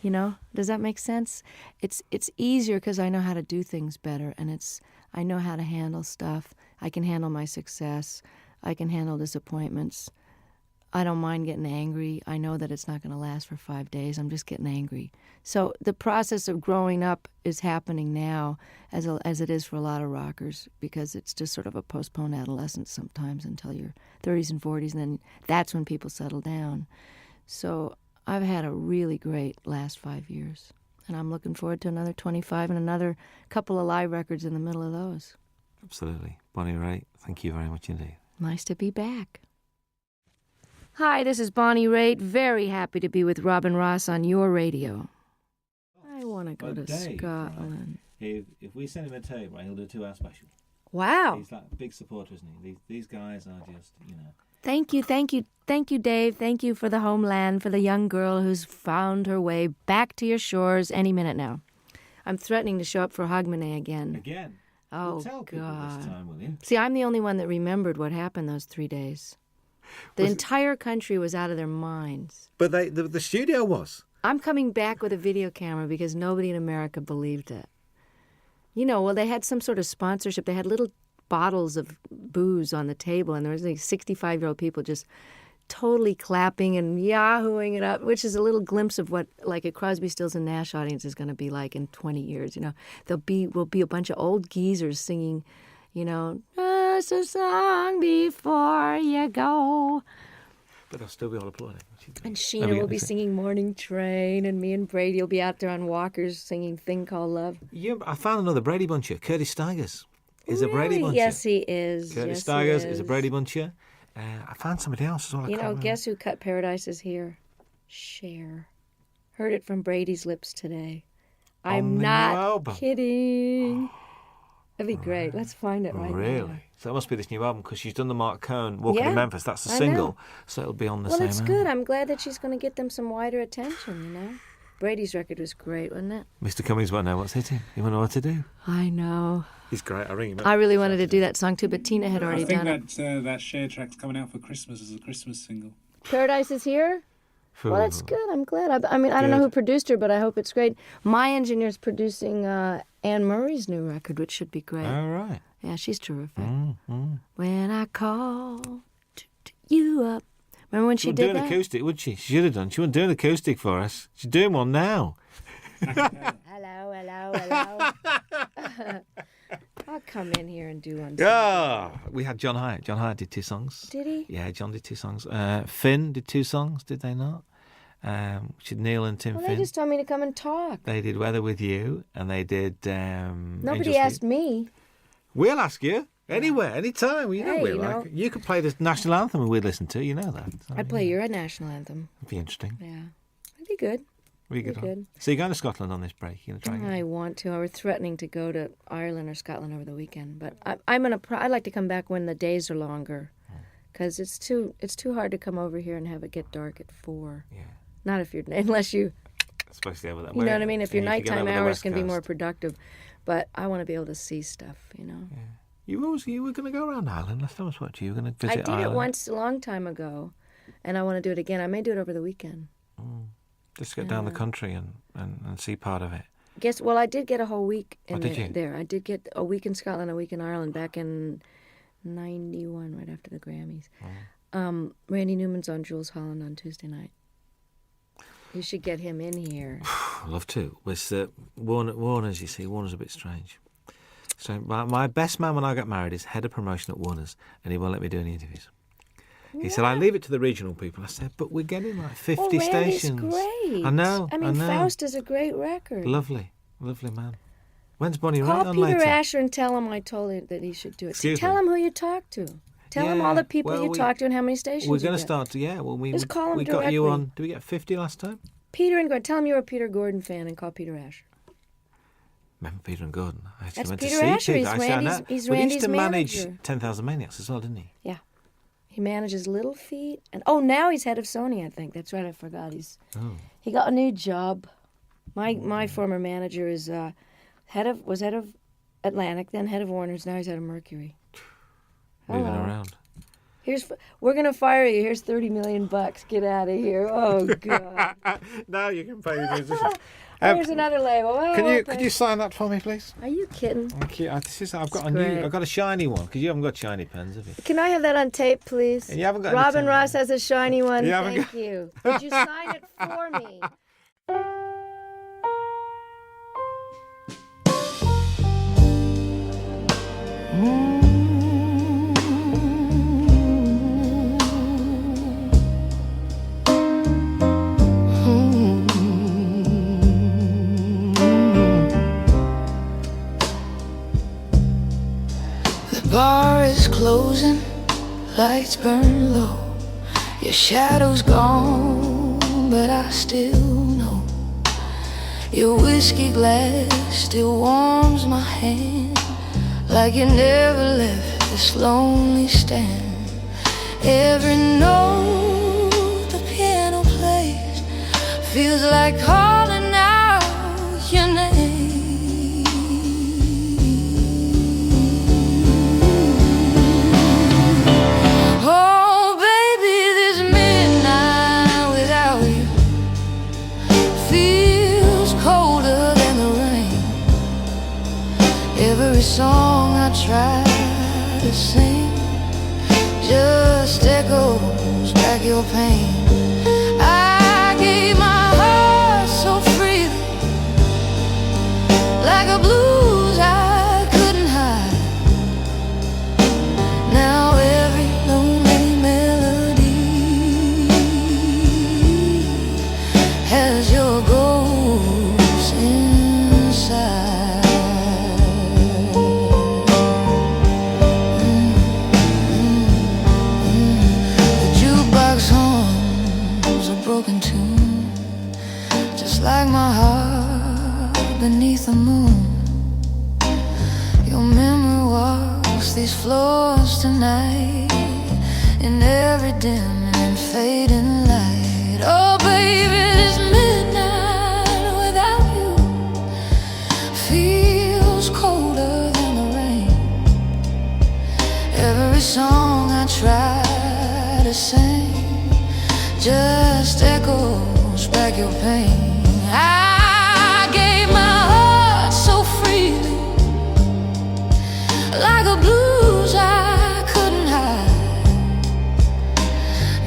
Does that make sense? It's easier because I know how to do things better, and I know how to handle stuff. I can handle my success. I can handle disappointments. I don't mind getting angry. I know that it's not going to last for 5 days. I'm just getting angry. So the process of growing up is happening now as it is for a lot of rockers, because it's just sort of a postponed adolescence sometimes until your 30s and 40s, and then that's when people settle down. So I've had a really great last 5 years. And I'm looking forward to another 25 and another couple of live records in the middle of those. Absolutely. Bonnie Raitt, thank you very much indeed. Nice to be back. Hi, this is Bonnie Raitt. Very happy to be with Robin Ross on your radio. I want to go to Dave, Scotland. Right. If we send him a tape, right, he'll do a 2-hour special. Wow. He's like a big supporter, isn't he? These guys are just, Thank you, Dave. Thank you for the homeland, for the young girl who's found her way back to your shores any minute now. I'm threatening to show up for Hogmanay again. Again? Oh, well, tell people God. This time, will you? See, I'm the only one that remembered what happened those 3 days. The entire country was out of their minds. But the studio was. I'm coming back with a video camera because nobody in America believed it. You know, well, they had some sort of sponsorship. They had little bottles of booze on the table, and there was like 65-year-old people just totally clapping and yahooing it up, which is a little glimpse of what like a Crosby, Stills and Nash audience is going to be like in 20 years. You know, will be a bunch of old geezers singing, you know, just a song before you go. But they'll still be all applauding. And Sheena will be singing Morning Train, and me and Brady will be out there on walkers singing Thing Called Love. Yeah, I found another Brady Buncher. Curtis Stigers is a Brady Buncher. Yes, he is. Curtis Stigers is a Brady Buncher. I found somebody else as well. You know, guess who cut Paradise is Here? Cher. Heard it from Brady's lips today. I'm not kidding. That'd be great. Let's find it right now. Really? So that must be this new album because she's done the Mark Cohn Walking in Memphis. That's the single. So it'll be on the same album. Well, it's good. I'm glad that she's going to get them some wider attention, you know? Brady's record was great, wasn't it? Mr. Cummings won't know what's hitting. He won't know what to do. I know. He's great. I'll ring him up. I really wanted to do that song too, but Tina had already done it. I think that Cher track's coming out for Christmas as a Christmas single. Paradise is Here? Well, that's good. I'm glad. I mean, I don't know who produced her, but I hope it's great. My engineer's producing Anne Murray's new record, which should be great. All right. Yeah, she's terrific. When I call you up. Remember when she did that? She would do an acoustic, would she? She should have done. She wouldn't do an acoustic for us. She's doing one now. Hello. I'll come in here and do one. Yeah, we had John Hyatt. John Hyatt did 2 songs. Did he? Yeah, John did 2 songs. Finn did 2 songs, did they not? Which is Neil and Tim Well, Finn. they just told me to come and talk. They did Weather With You, and they did Nobody asked me. We'll ask you. Anywhere, anytime. You know Hey, we you like. know. You could play the national anthem and we'd listen to. You know that. So, I'd play your national anthem. It'd be interesting. Yeah. It'd be good. We Be good. good. So you're going to Scotland on this break? You're going to try. I want to. I was threatening to go to Ireland or Scotland over the weekend, but I'd like to come back when the days are longer, because it's too hard to come over here and have it get dark at 4. Yeah. Not if unless you. Especially over that. You know what I mean? If your nighttime hours West can be Coast. more productive, but I want to be able to see stuff. You know. Yeah. You were going to go around Ireland. Last time I spoke to you, you were going to I visit did Ireland. it once a long time ago, and I want to do it again. I may do it over the weekend. Just get down the country and see part of it. Well, I did get a whole week in did you? there. I did get a week in Scotland, a week in Ireland back in 91, right after the Grammys. Randy Newman's on Jules Holland on Tuesday night. You should get him in here. I'd love to. With Warner's, you see, Warner's a bit strange. So my best man when I got married is head of promotion at Warner's, and he won't let me do any interviews. He said, I leave it to the regional people. I said, but we're getting like 50 stations. Great. I know. I mean, Faust is a great record. Lovely man. When's Bonnie Raitt Call on Peter later? Asher and tell him I told him that he should do it. Excuse Tell me? him who you talked to. Tell him all the people you talked to and how many stations We're you going to get. start to, Just call him we got you directly. on, did we get 50 last time? Peter and Gordon. Tell him you're a Peter Gordon fan and call Peter Asher. Remember Peter and Gordon? I actually That's went Peter to see Asher. Peter. He's I said, Randy's- no. he's Well, he used Randy's to manage manager. 10,000 Maniacs as well, didn't he? Yeah. He manages Little Feat. And now he's head of Sony, I think. That's right, I forgot. He got a new job. My former manager is was head of Atlantic, then head of Warner's, now he's head of Mercury. Moving Hello. around. We're gonna fire you. Here's $30 million. Get out of here. Oh God. Now you can pay the musicians. Here's another label. Oh, Could you sign that for me, please? Are you kidding? Thank you. I've got great. I've got a shiny one because you haven't got shiny pens, have you? Can I have that on tape, please? You haven't got any Robin tape. Ross has a shiny one. You haven't Thank you. Could you sign it for me? bar is closing, lights burn low. Your shadow's gone, but I still know your whiskey glass still warms my hand, like you never left this lonely stand. Every note the piano plays feels like calling out your name. Oh baby, this midnight without you feels colder than the rain. Every song I try to sing just echoes back your pain. I gave my heart so freely, like a blues I couldn't hide. Now every lonely melody has your ghost inside. Broken tune, just like my heart beneath the moon. Your memory walks these floors tonight, in every dim and fading light. Oh baby, this midnight without you feels colder than the rain. Every song I try to sing just echoes back your pain. I gave my heart so freely, like a blues I couldn't hide.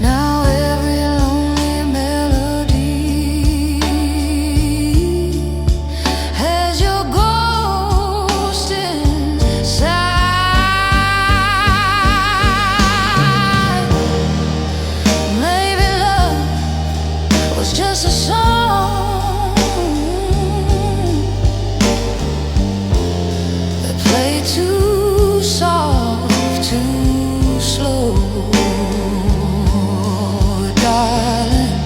Now every lonely melody has your ghost inside. Just a song that played too soft, too slow, darling.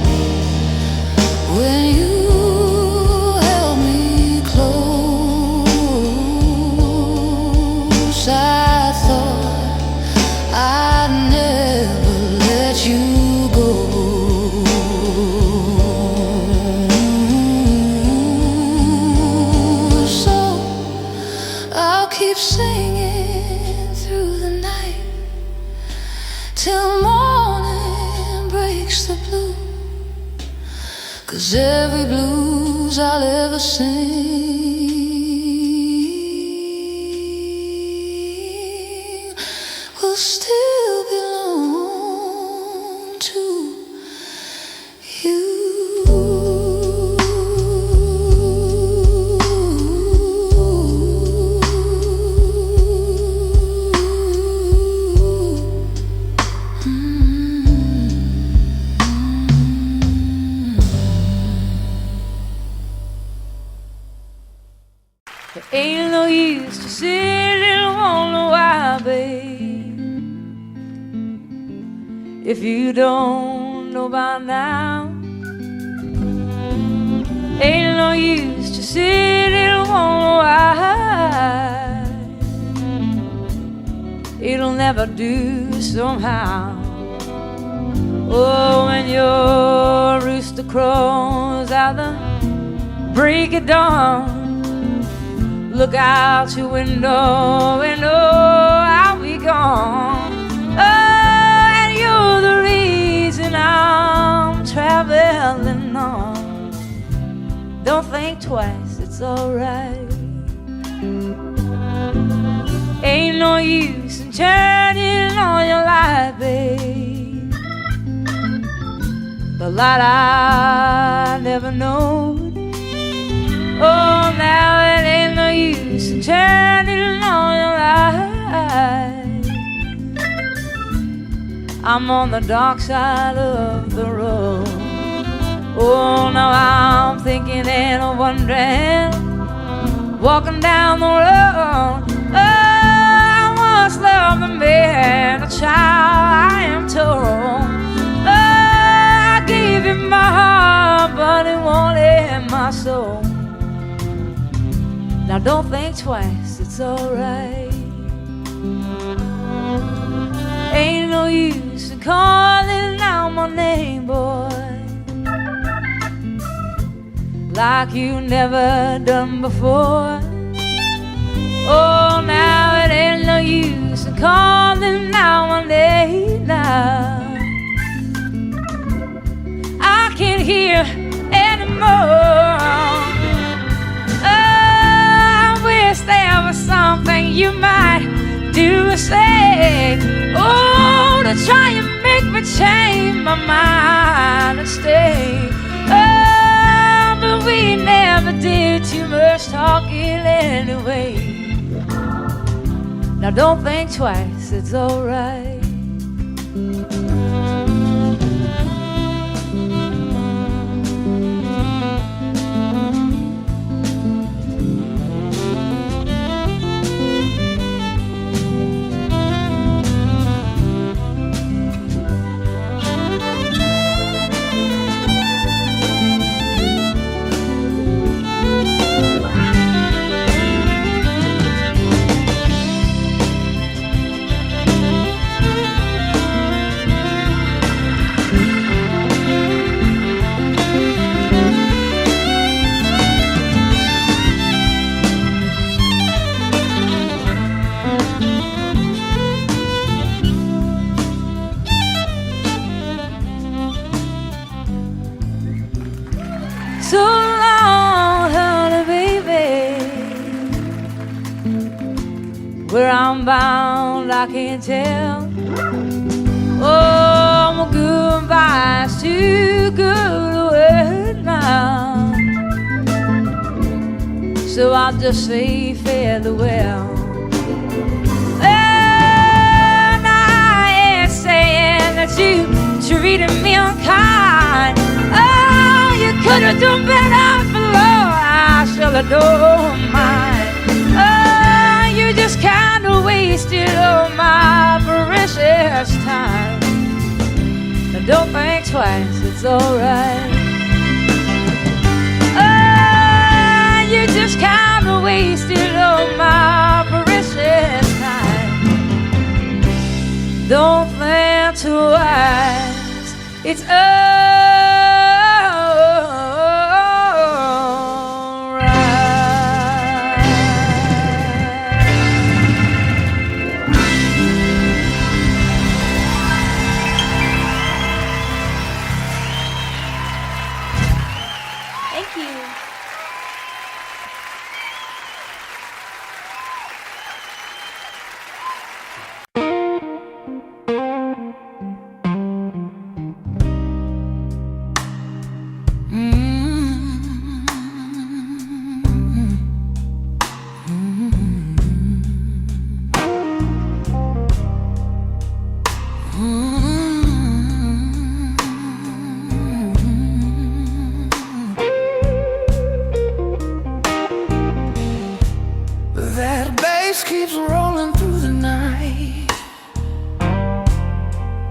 When you held me close, I thought I'd never let you go. Keep singing through the night till morning breaks the blue. 'Cause every blues I'll ever sing will still belong to you. Ain't no use to sit and wonder why, babe, if you don't know by now. Ain't no use to sit and wonder why, it'll never do somehow. Oh, when your rooster crows out the break of dawn, look out your window and oh, I'll be gone. Oh, and you're the reason I'm traveling on. Don't think twice, it's alright. Ain't no use in turning on your light, babe, the light I never knowed. Oh, now it ain't no use in turning on your light. I'm on the dark side of the road. Oh, now I'm thinking and wondering, walking down the road. Oh, I once loved of the man, a child I am told. I gave him my heart, but it won't let my soul. Now don't think twice, it's alright. Ain't no use in calling out my name, boy, like you never done before. Oh, now it ain't no use in calling out my name now. I can't hear anymore. I wish there was something you might do or say, oh, to try and make me change my mind and stay. Oh, but we never did too much talking anyway. Now don't think twice, it's alright. So long, honey, baby. Where I'm bound, I can't tell. Oh, my goodbye's too good a word now. So I'll just say farewell. And I ain't saying that you treated me unkind. Oh, you could have done better for love. I should have known mine. Oh, you just kind of wasted all my precious time. Now don't think twice, it's alright. Oh, you just kind of wasted all my precious time. Don't think twice, it's alright. Thank you. That bass keeps rolling through the night,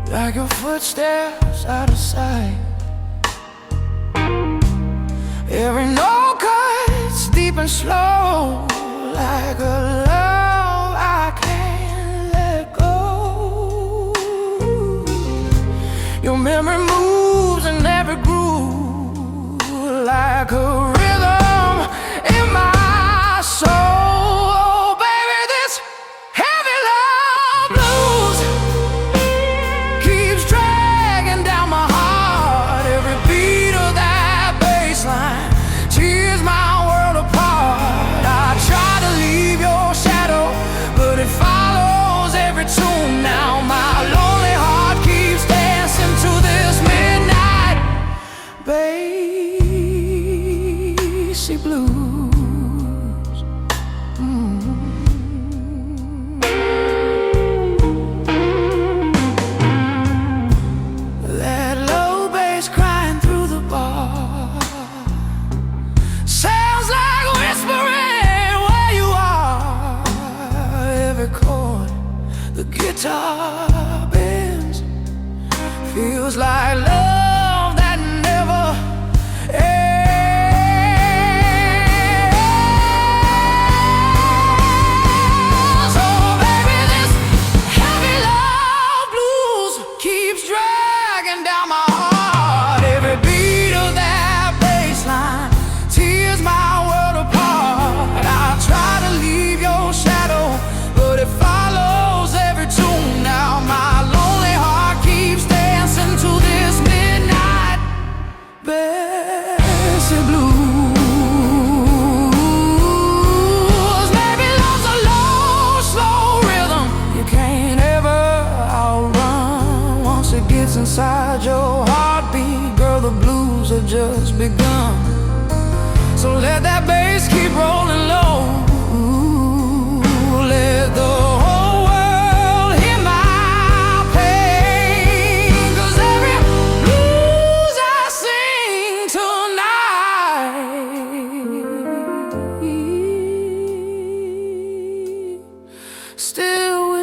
like your footsteps out of sight. Every note cuts deep and slow, like a love I can't let go. Your memory moves in every groove, like a rhythm in my soul. Now my lonely heart keeps dancing to this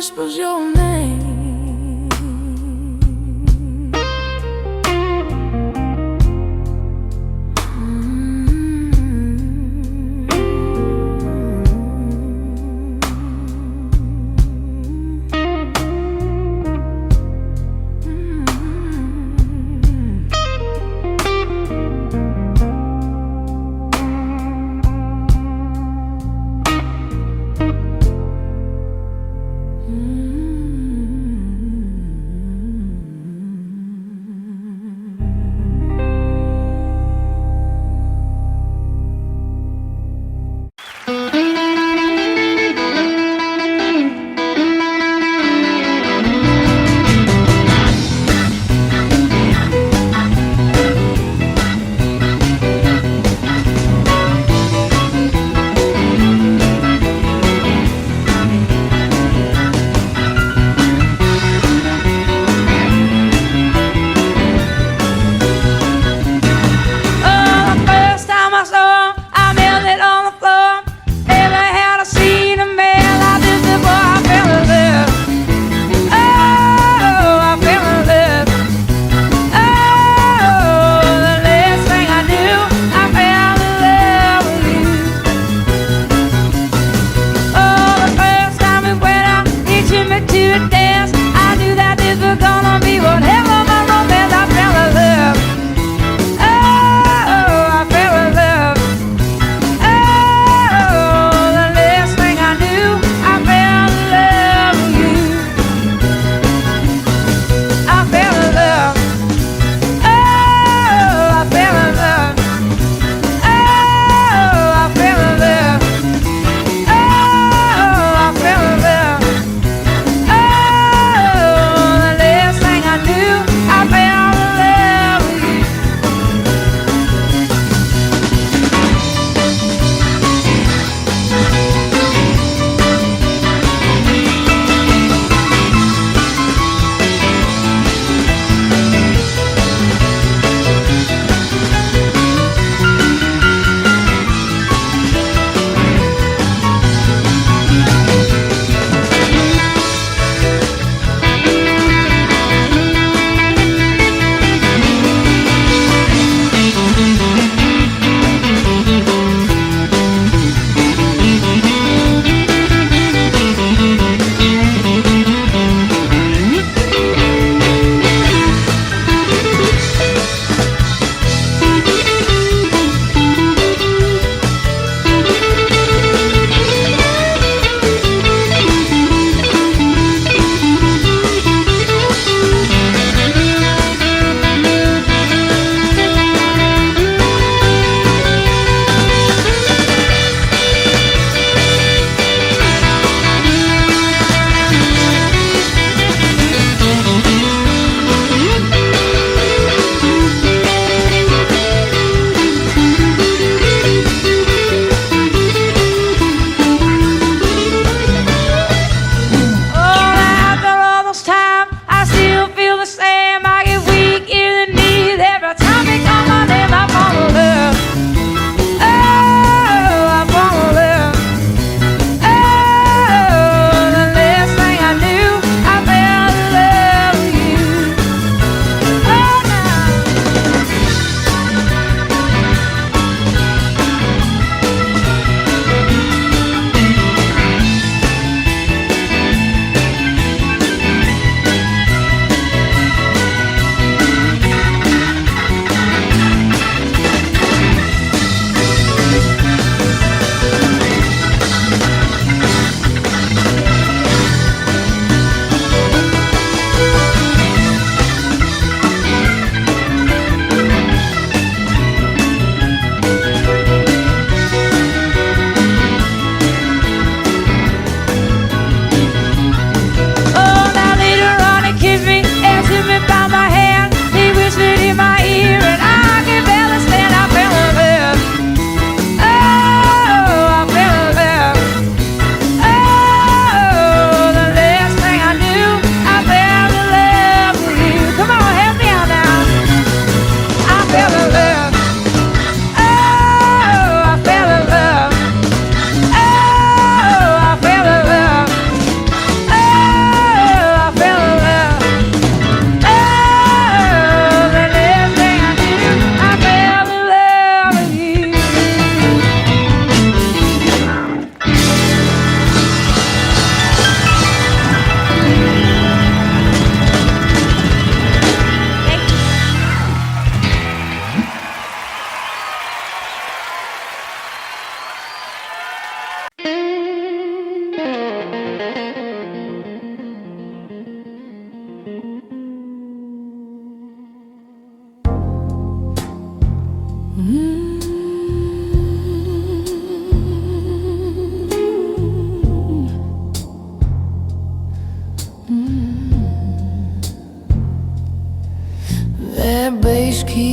whispers your name.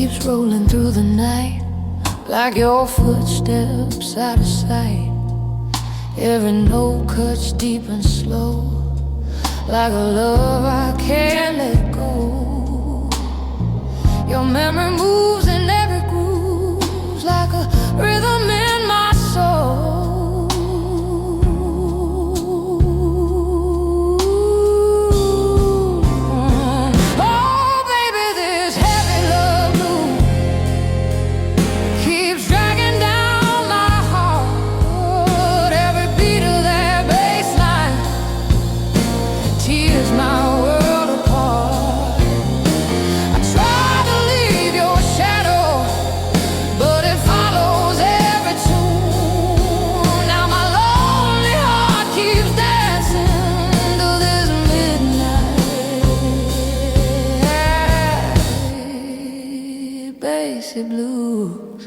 keeps rolling through the night, like your footsteps out of sight. Every note cuts deep and slow, like a love I can't let go. Your memory moves in every groove, like a rhythm in my soul. Oh baby, this heavy love blue keeps dragging down my heart. Every beat of that bass line tears my world apart. I try to leave your shadow, but it follows every tune. Now my lonely heart keeps dancing to this midnight bassy blues.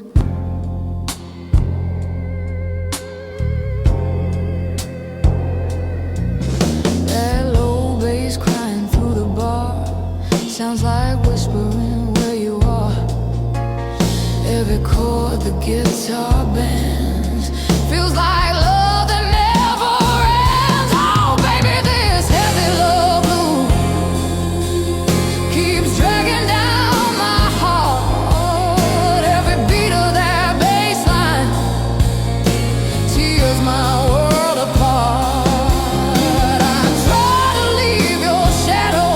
That low bass crying through the bar sounds like whispering where you are. Every chord the guitar bends feels like love that never ends. Oh baby, this heavy love blue keeps dragging down my heart. Every beat of that bass line tears my world apart. I try to leave your shadow,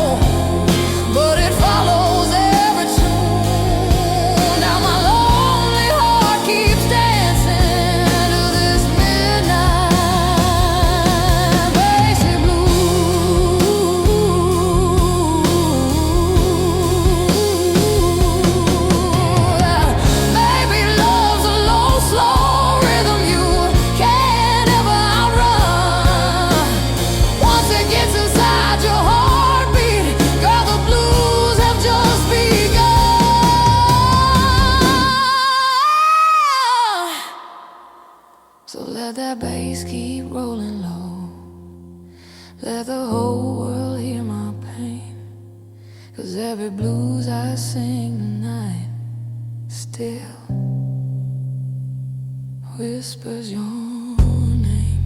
but it follows every tune. Now my lonely heart keeps dancing to this midnight bassy blues. Baby, love's a low, slow rhythm you can't ever outrun. Once it gets inside your heartbeat, girl, the blues have just begun. So let that bass keep rolling low. Let the whole world hear my pain. 'Cause every blues I sing tonight still whispers your name.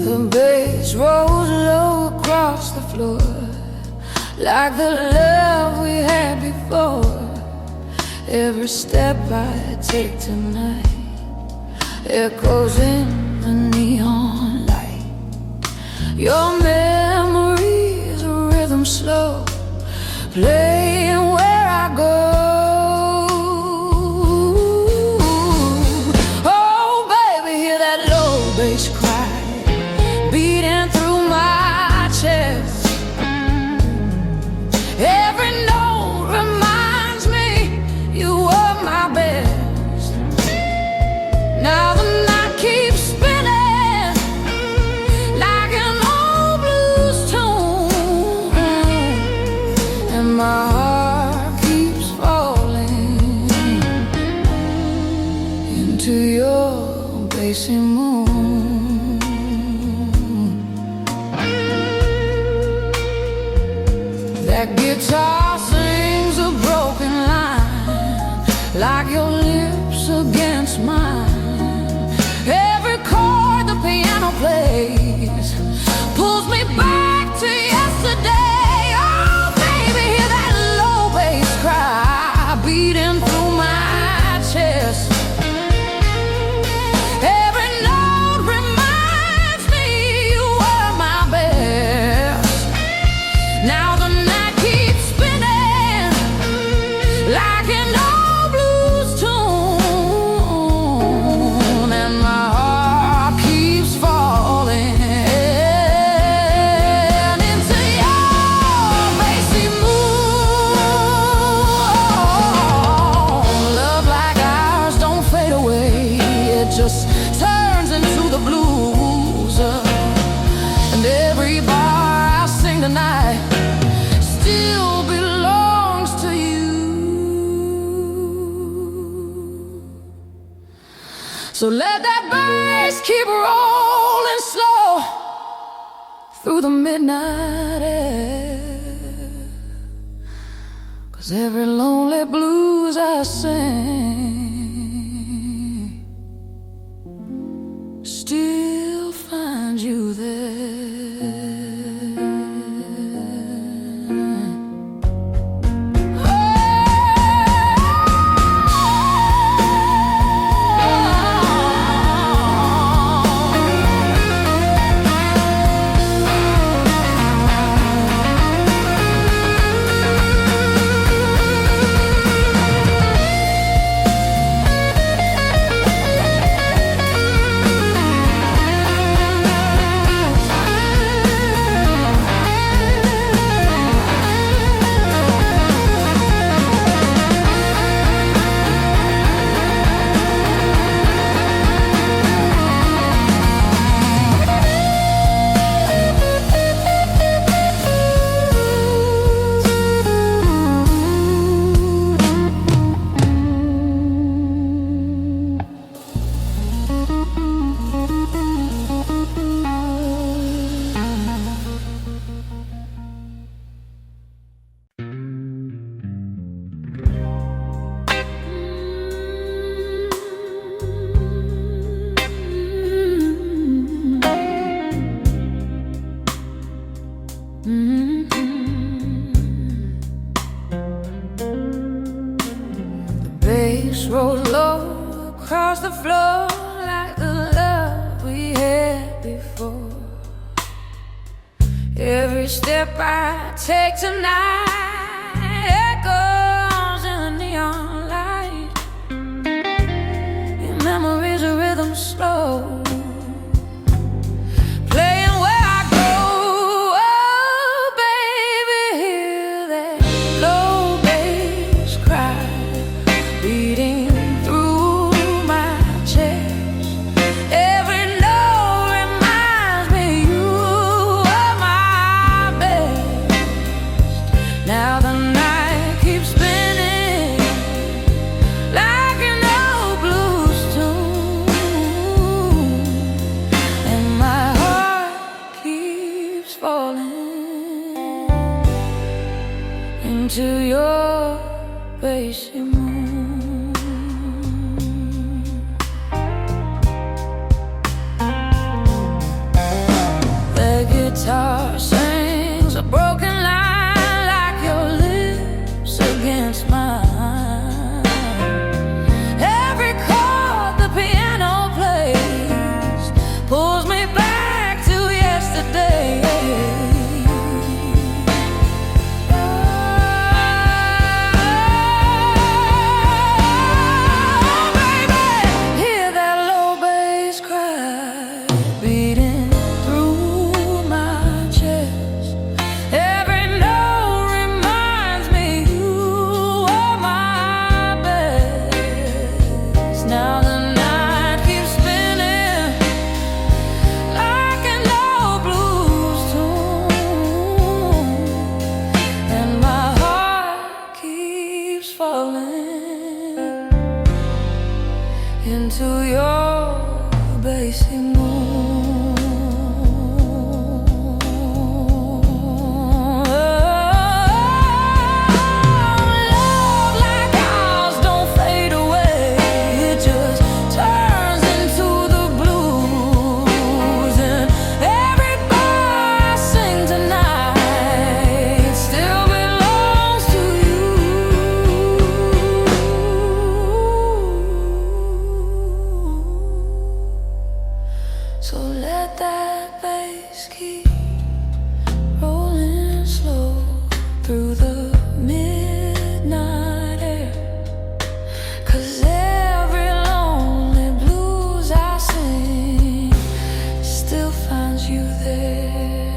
The bass rolls low across the floor, like the love we had before. Every step I take tonight echoes in the neon light. Your memory's a rhythm slow, playing where I go. Oh baby, hear that low bass cry beating through my chest. Every note reminds me you were my best. Now the night keeps spinning like an old blues tune, and my heart keeps falling into your bassy moon. That guitar sings a broken line, like your lips against mine. Every chord the piano plays pulls me back to yesterday. Oh baby, hear that low bass cry beating through my chest. So let that bass keep rolling slow through the midnight air, 'cause every lonely blues I sing still finds you there. Roll low across the floor like the love we had before. Every step I take tonight echoes in the neon light. Your memory's a rhythm slow, playing where I go. Oh, baby, hear that low bass cry beating into your bassy moon. The guitar sings a broken line like your lips against mine. Every chord the piano plays pulls me back to yesterday. Into your bassy moon. Love like ours don't fade away. It just turns into the blues. And every bar I sing tonight still belongs to you. So let that bass keep rolling slow through the midnight air, 'cause every lonely blues I sing still finds you there.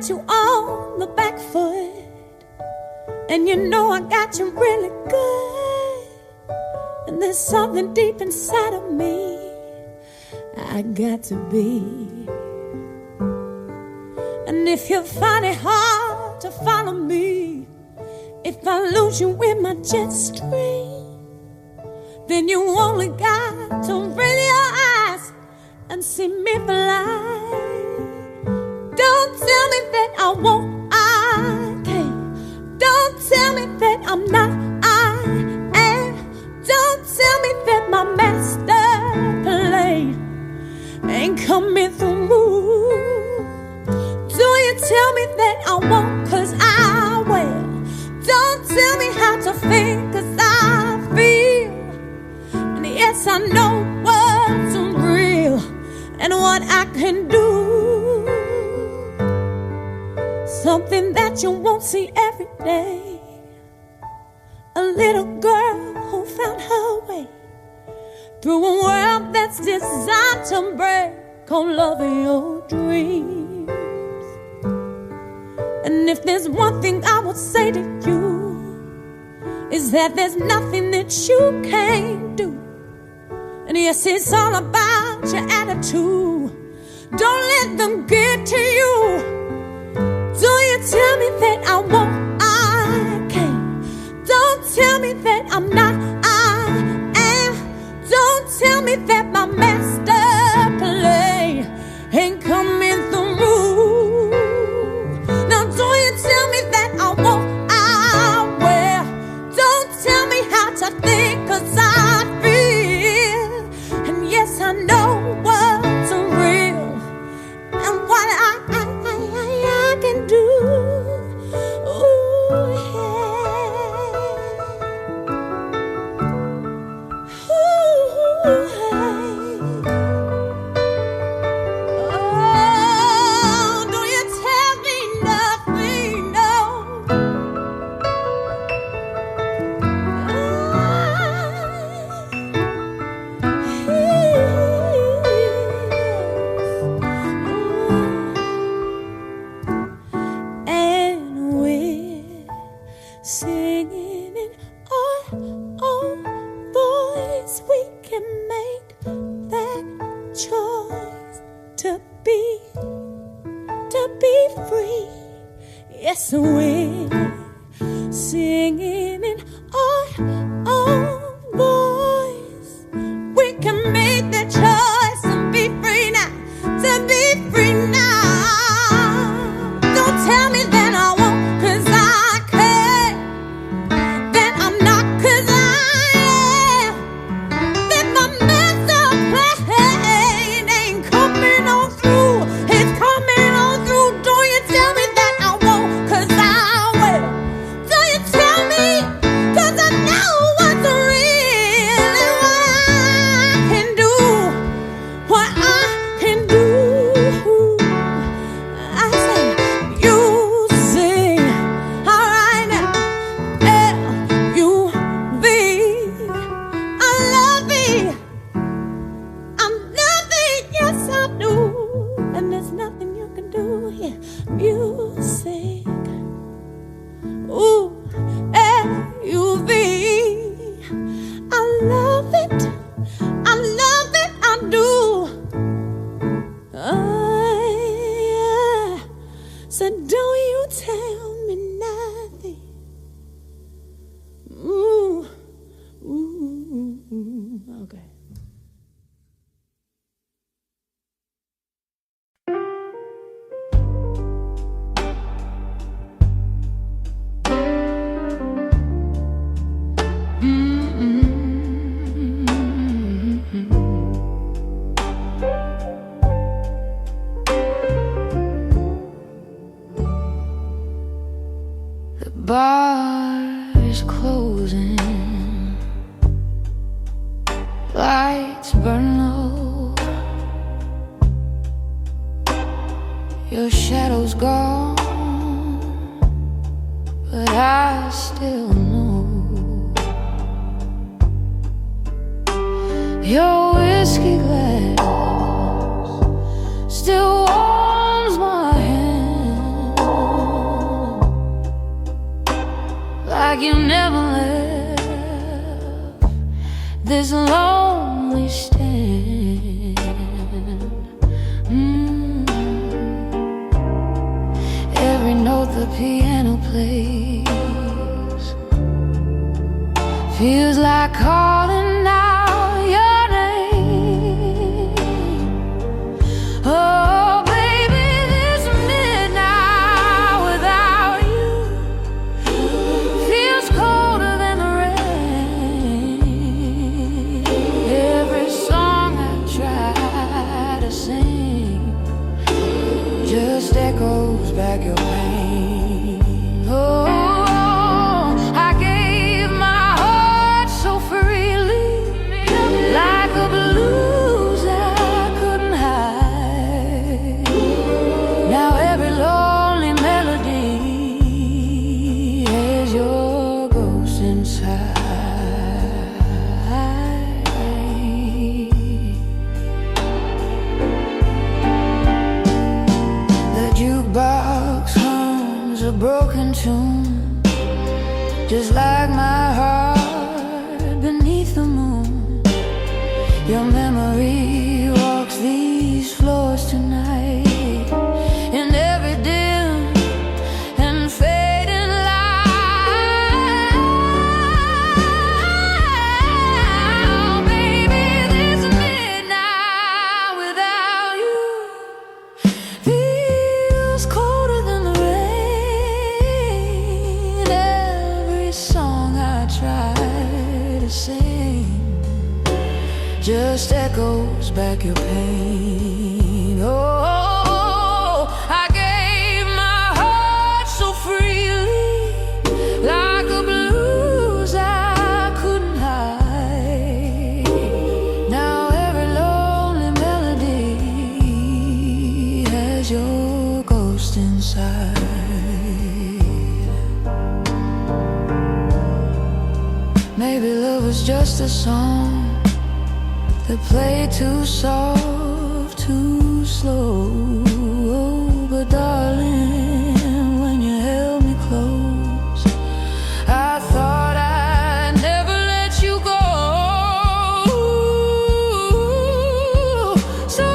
got you on the back foot, and you know I got you really good. And there's something deep inside of me I got to be. And if you find it hard to follow me, if I lose you in my jet stream, then you only got to raise your eyes and see me fly. Don't tell me that I won't, I can't. Don't tell me that I'm not, I am. Don't tell me that my master plan ain't coming through. Do you tell me that I won't, 'cause I will. Don't tell me how to feel, 'cause I feel. And yes, I know what's real and what I can do. Something that you won't see every day. A little girl who found her way through a world that's designed to break on love your dreams. And if there's one thing I would say to you, is that there's nothing that you can't do. And yes, it's all about your attitude. Don't let them get to you. Do you tell me that I won't, I can't. Don't tell me that I'm not, I am. Don't tell me that my master plan ain't coming through. Now do you tell me that I won't, I will. Don't tell me how to think, 'cause I feel. And yes, I know what's real and what I can do. Ooh, yeah. Ooh, hey. Oh, don't you tell me nothing, no. And we're singing in our own voice. We can make that choice to be free. Yes, we're singing in our own voice. We can make that choice to be free now, to be free now. Don't tell me that I won't, 'cause I can't. That I'm not, 'cause I am. That my master plan ain't coming on through. It's coming on through. Don't you tell me that I won't, 'cause I will. Do you tell me, 'cause I know what's real and what I can do. What I can do. I say, you sing, all right now. L-U-V. I love it. I'm nothing, yes I do. And there's nothing you can do here. Music. Ooh, L-U-V. I love it. I love it, I do. Yeah. So don't you tell me nothing. Ooh, ooh, okay. The bar is closing, lights burn low. Your shadow's gone, but I still know your whiskey glass still warms my hand. like you never left this lonely stand. Every note the piano plays feels like calling out your name. Oh, baby, this midnight without you feels colder than the rain. Every song I try to sing just echoes back your pain. Oh, I gave my heart so freely, like a blues I couldn't hide. Now every lonely melody has your ghost inside. The jukebox hums a broken tune, just like my heart beneath the moon. Your memory walks these floors tonight, in every dim and fading light. Baby, this midnight without you feels colder than the rain. Every song I try to sing just echoes back your pain. Oh, I gave my heart so freely, like a blues I couldn't hide. Now every lonely melody has your ghost inside. Maybe love was just a song that played too soft, too slow. But darling, when you held me close, I thought I'd never let you go. So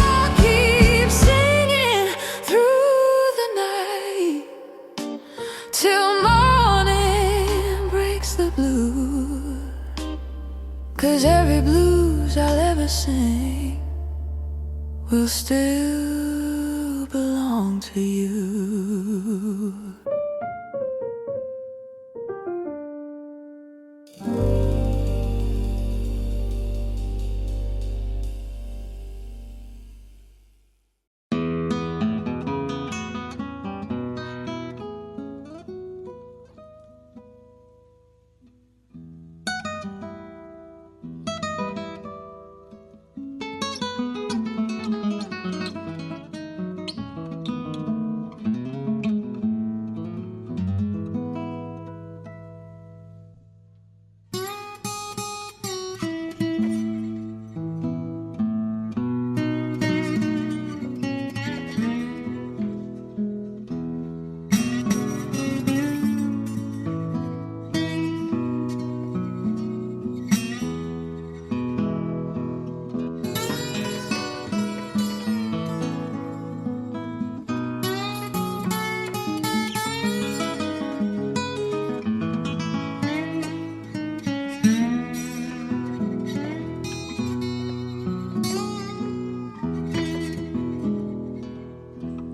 I'll keep singing through the night till morning breaks the blue. 'Cause every blues I'll ever sing will still belong to you.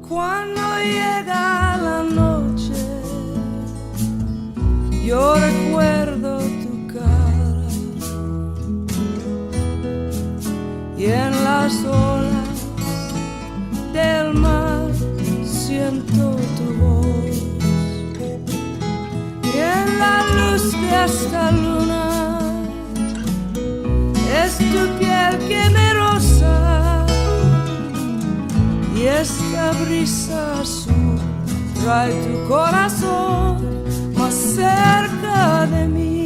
Cuando llega la noche, yo recuerdo tu cara y en las olas del mar siento tu voz y en la luz de esta luna es tu piel que me roza. Y esta brisa azul trae tu corazón más cerca de mí.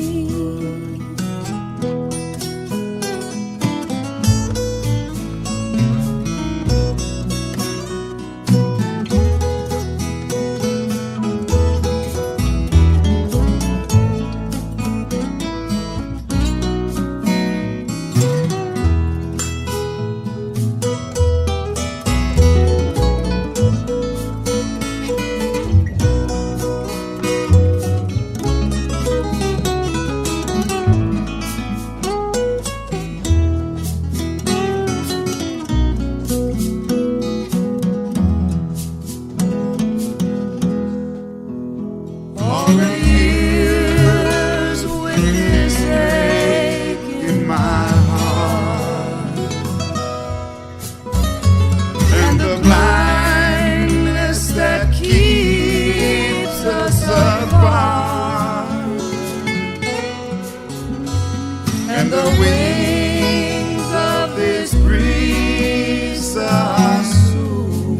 the years with this ache in my heart, and the blindness that keeps us apart, and the wings of this breeze are soon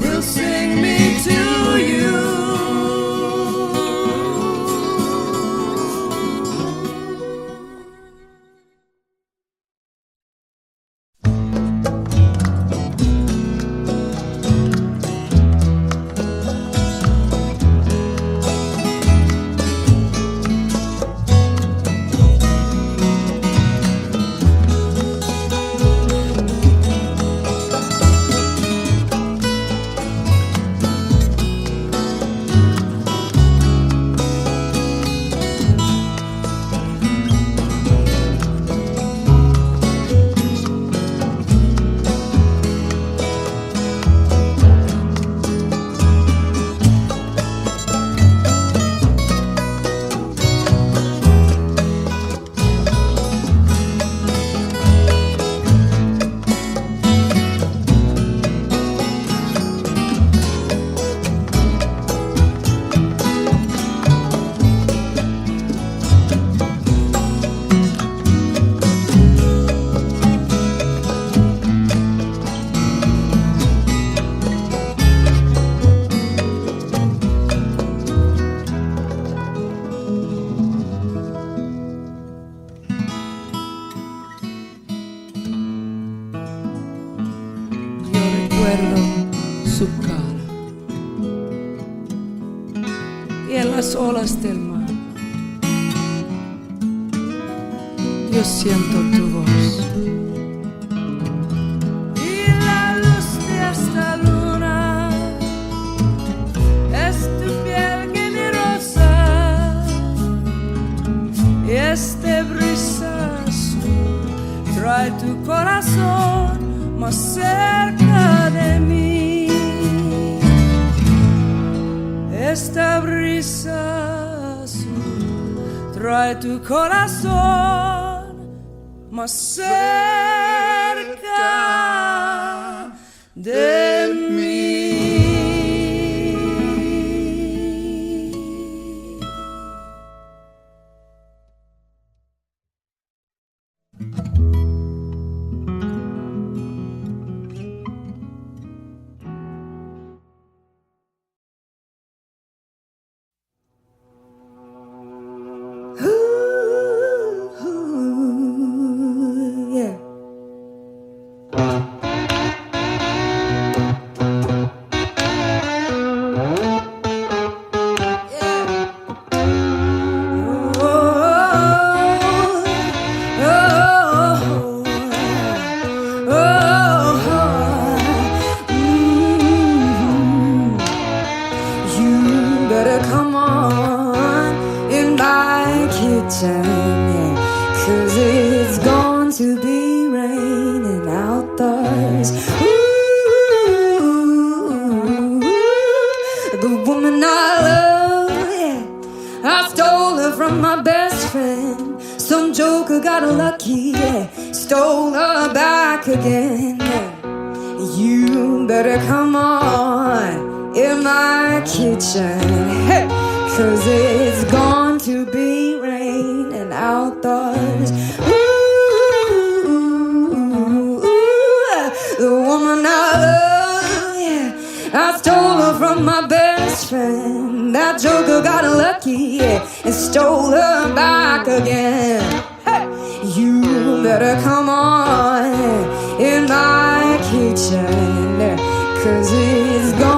will sing me to you. Su cara y en las olas del mar yo siento tu voz y la luz de esta luna es tu piel generosa y este brisa azul trae tu corazón más cerca de mí. Esta brisa azul trae tu corazón más cerca de mí. Some joker got lucky, yeah, stole her back again. You better come on in my kitchen, hey, 'cause it's going to be raining outdoors. Ooh, the woman I love, yeah, I stole her from my best friend. That joker got lucky, yeah, and stole her back again. Hey, you better come on in my kitchen, 'cause it's gone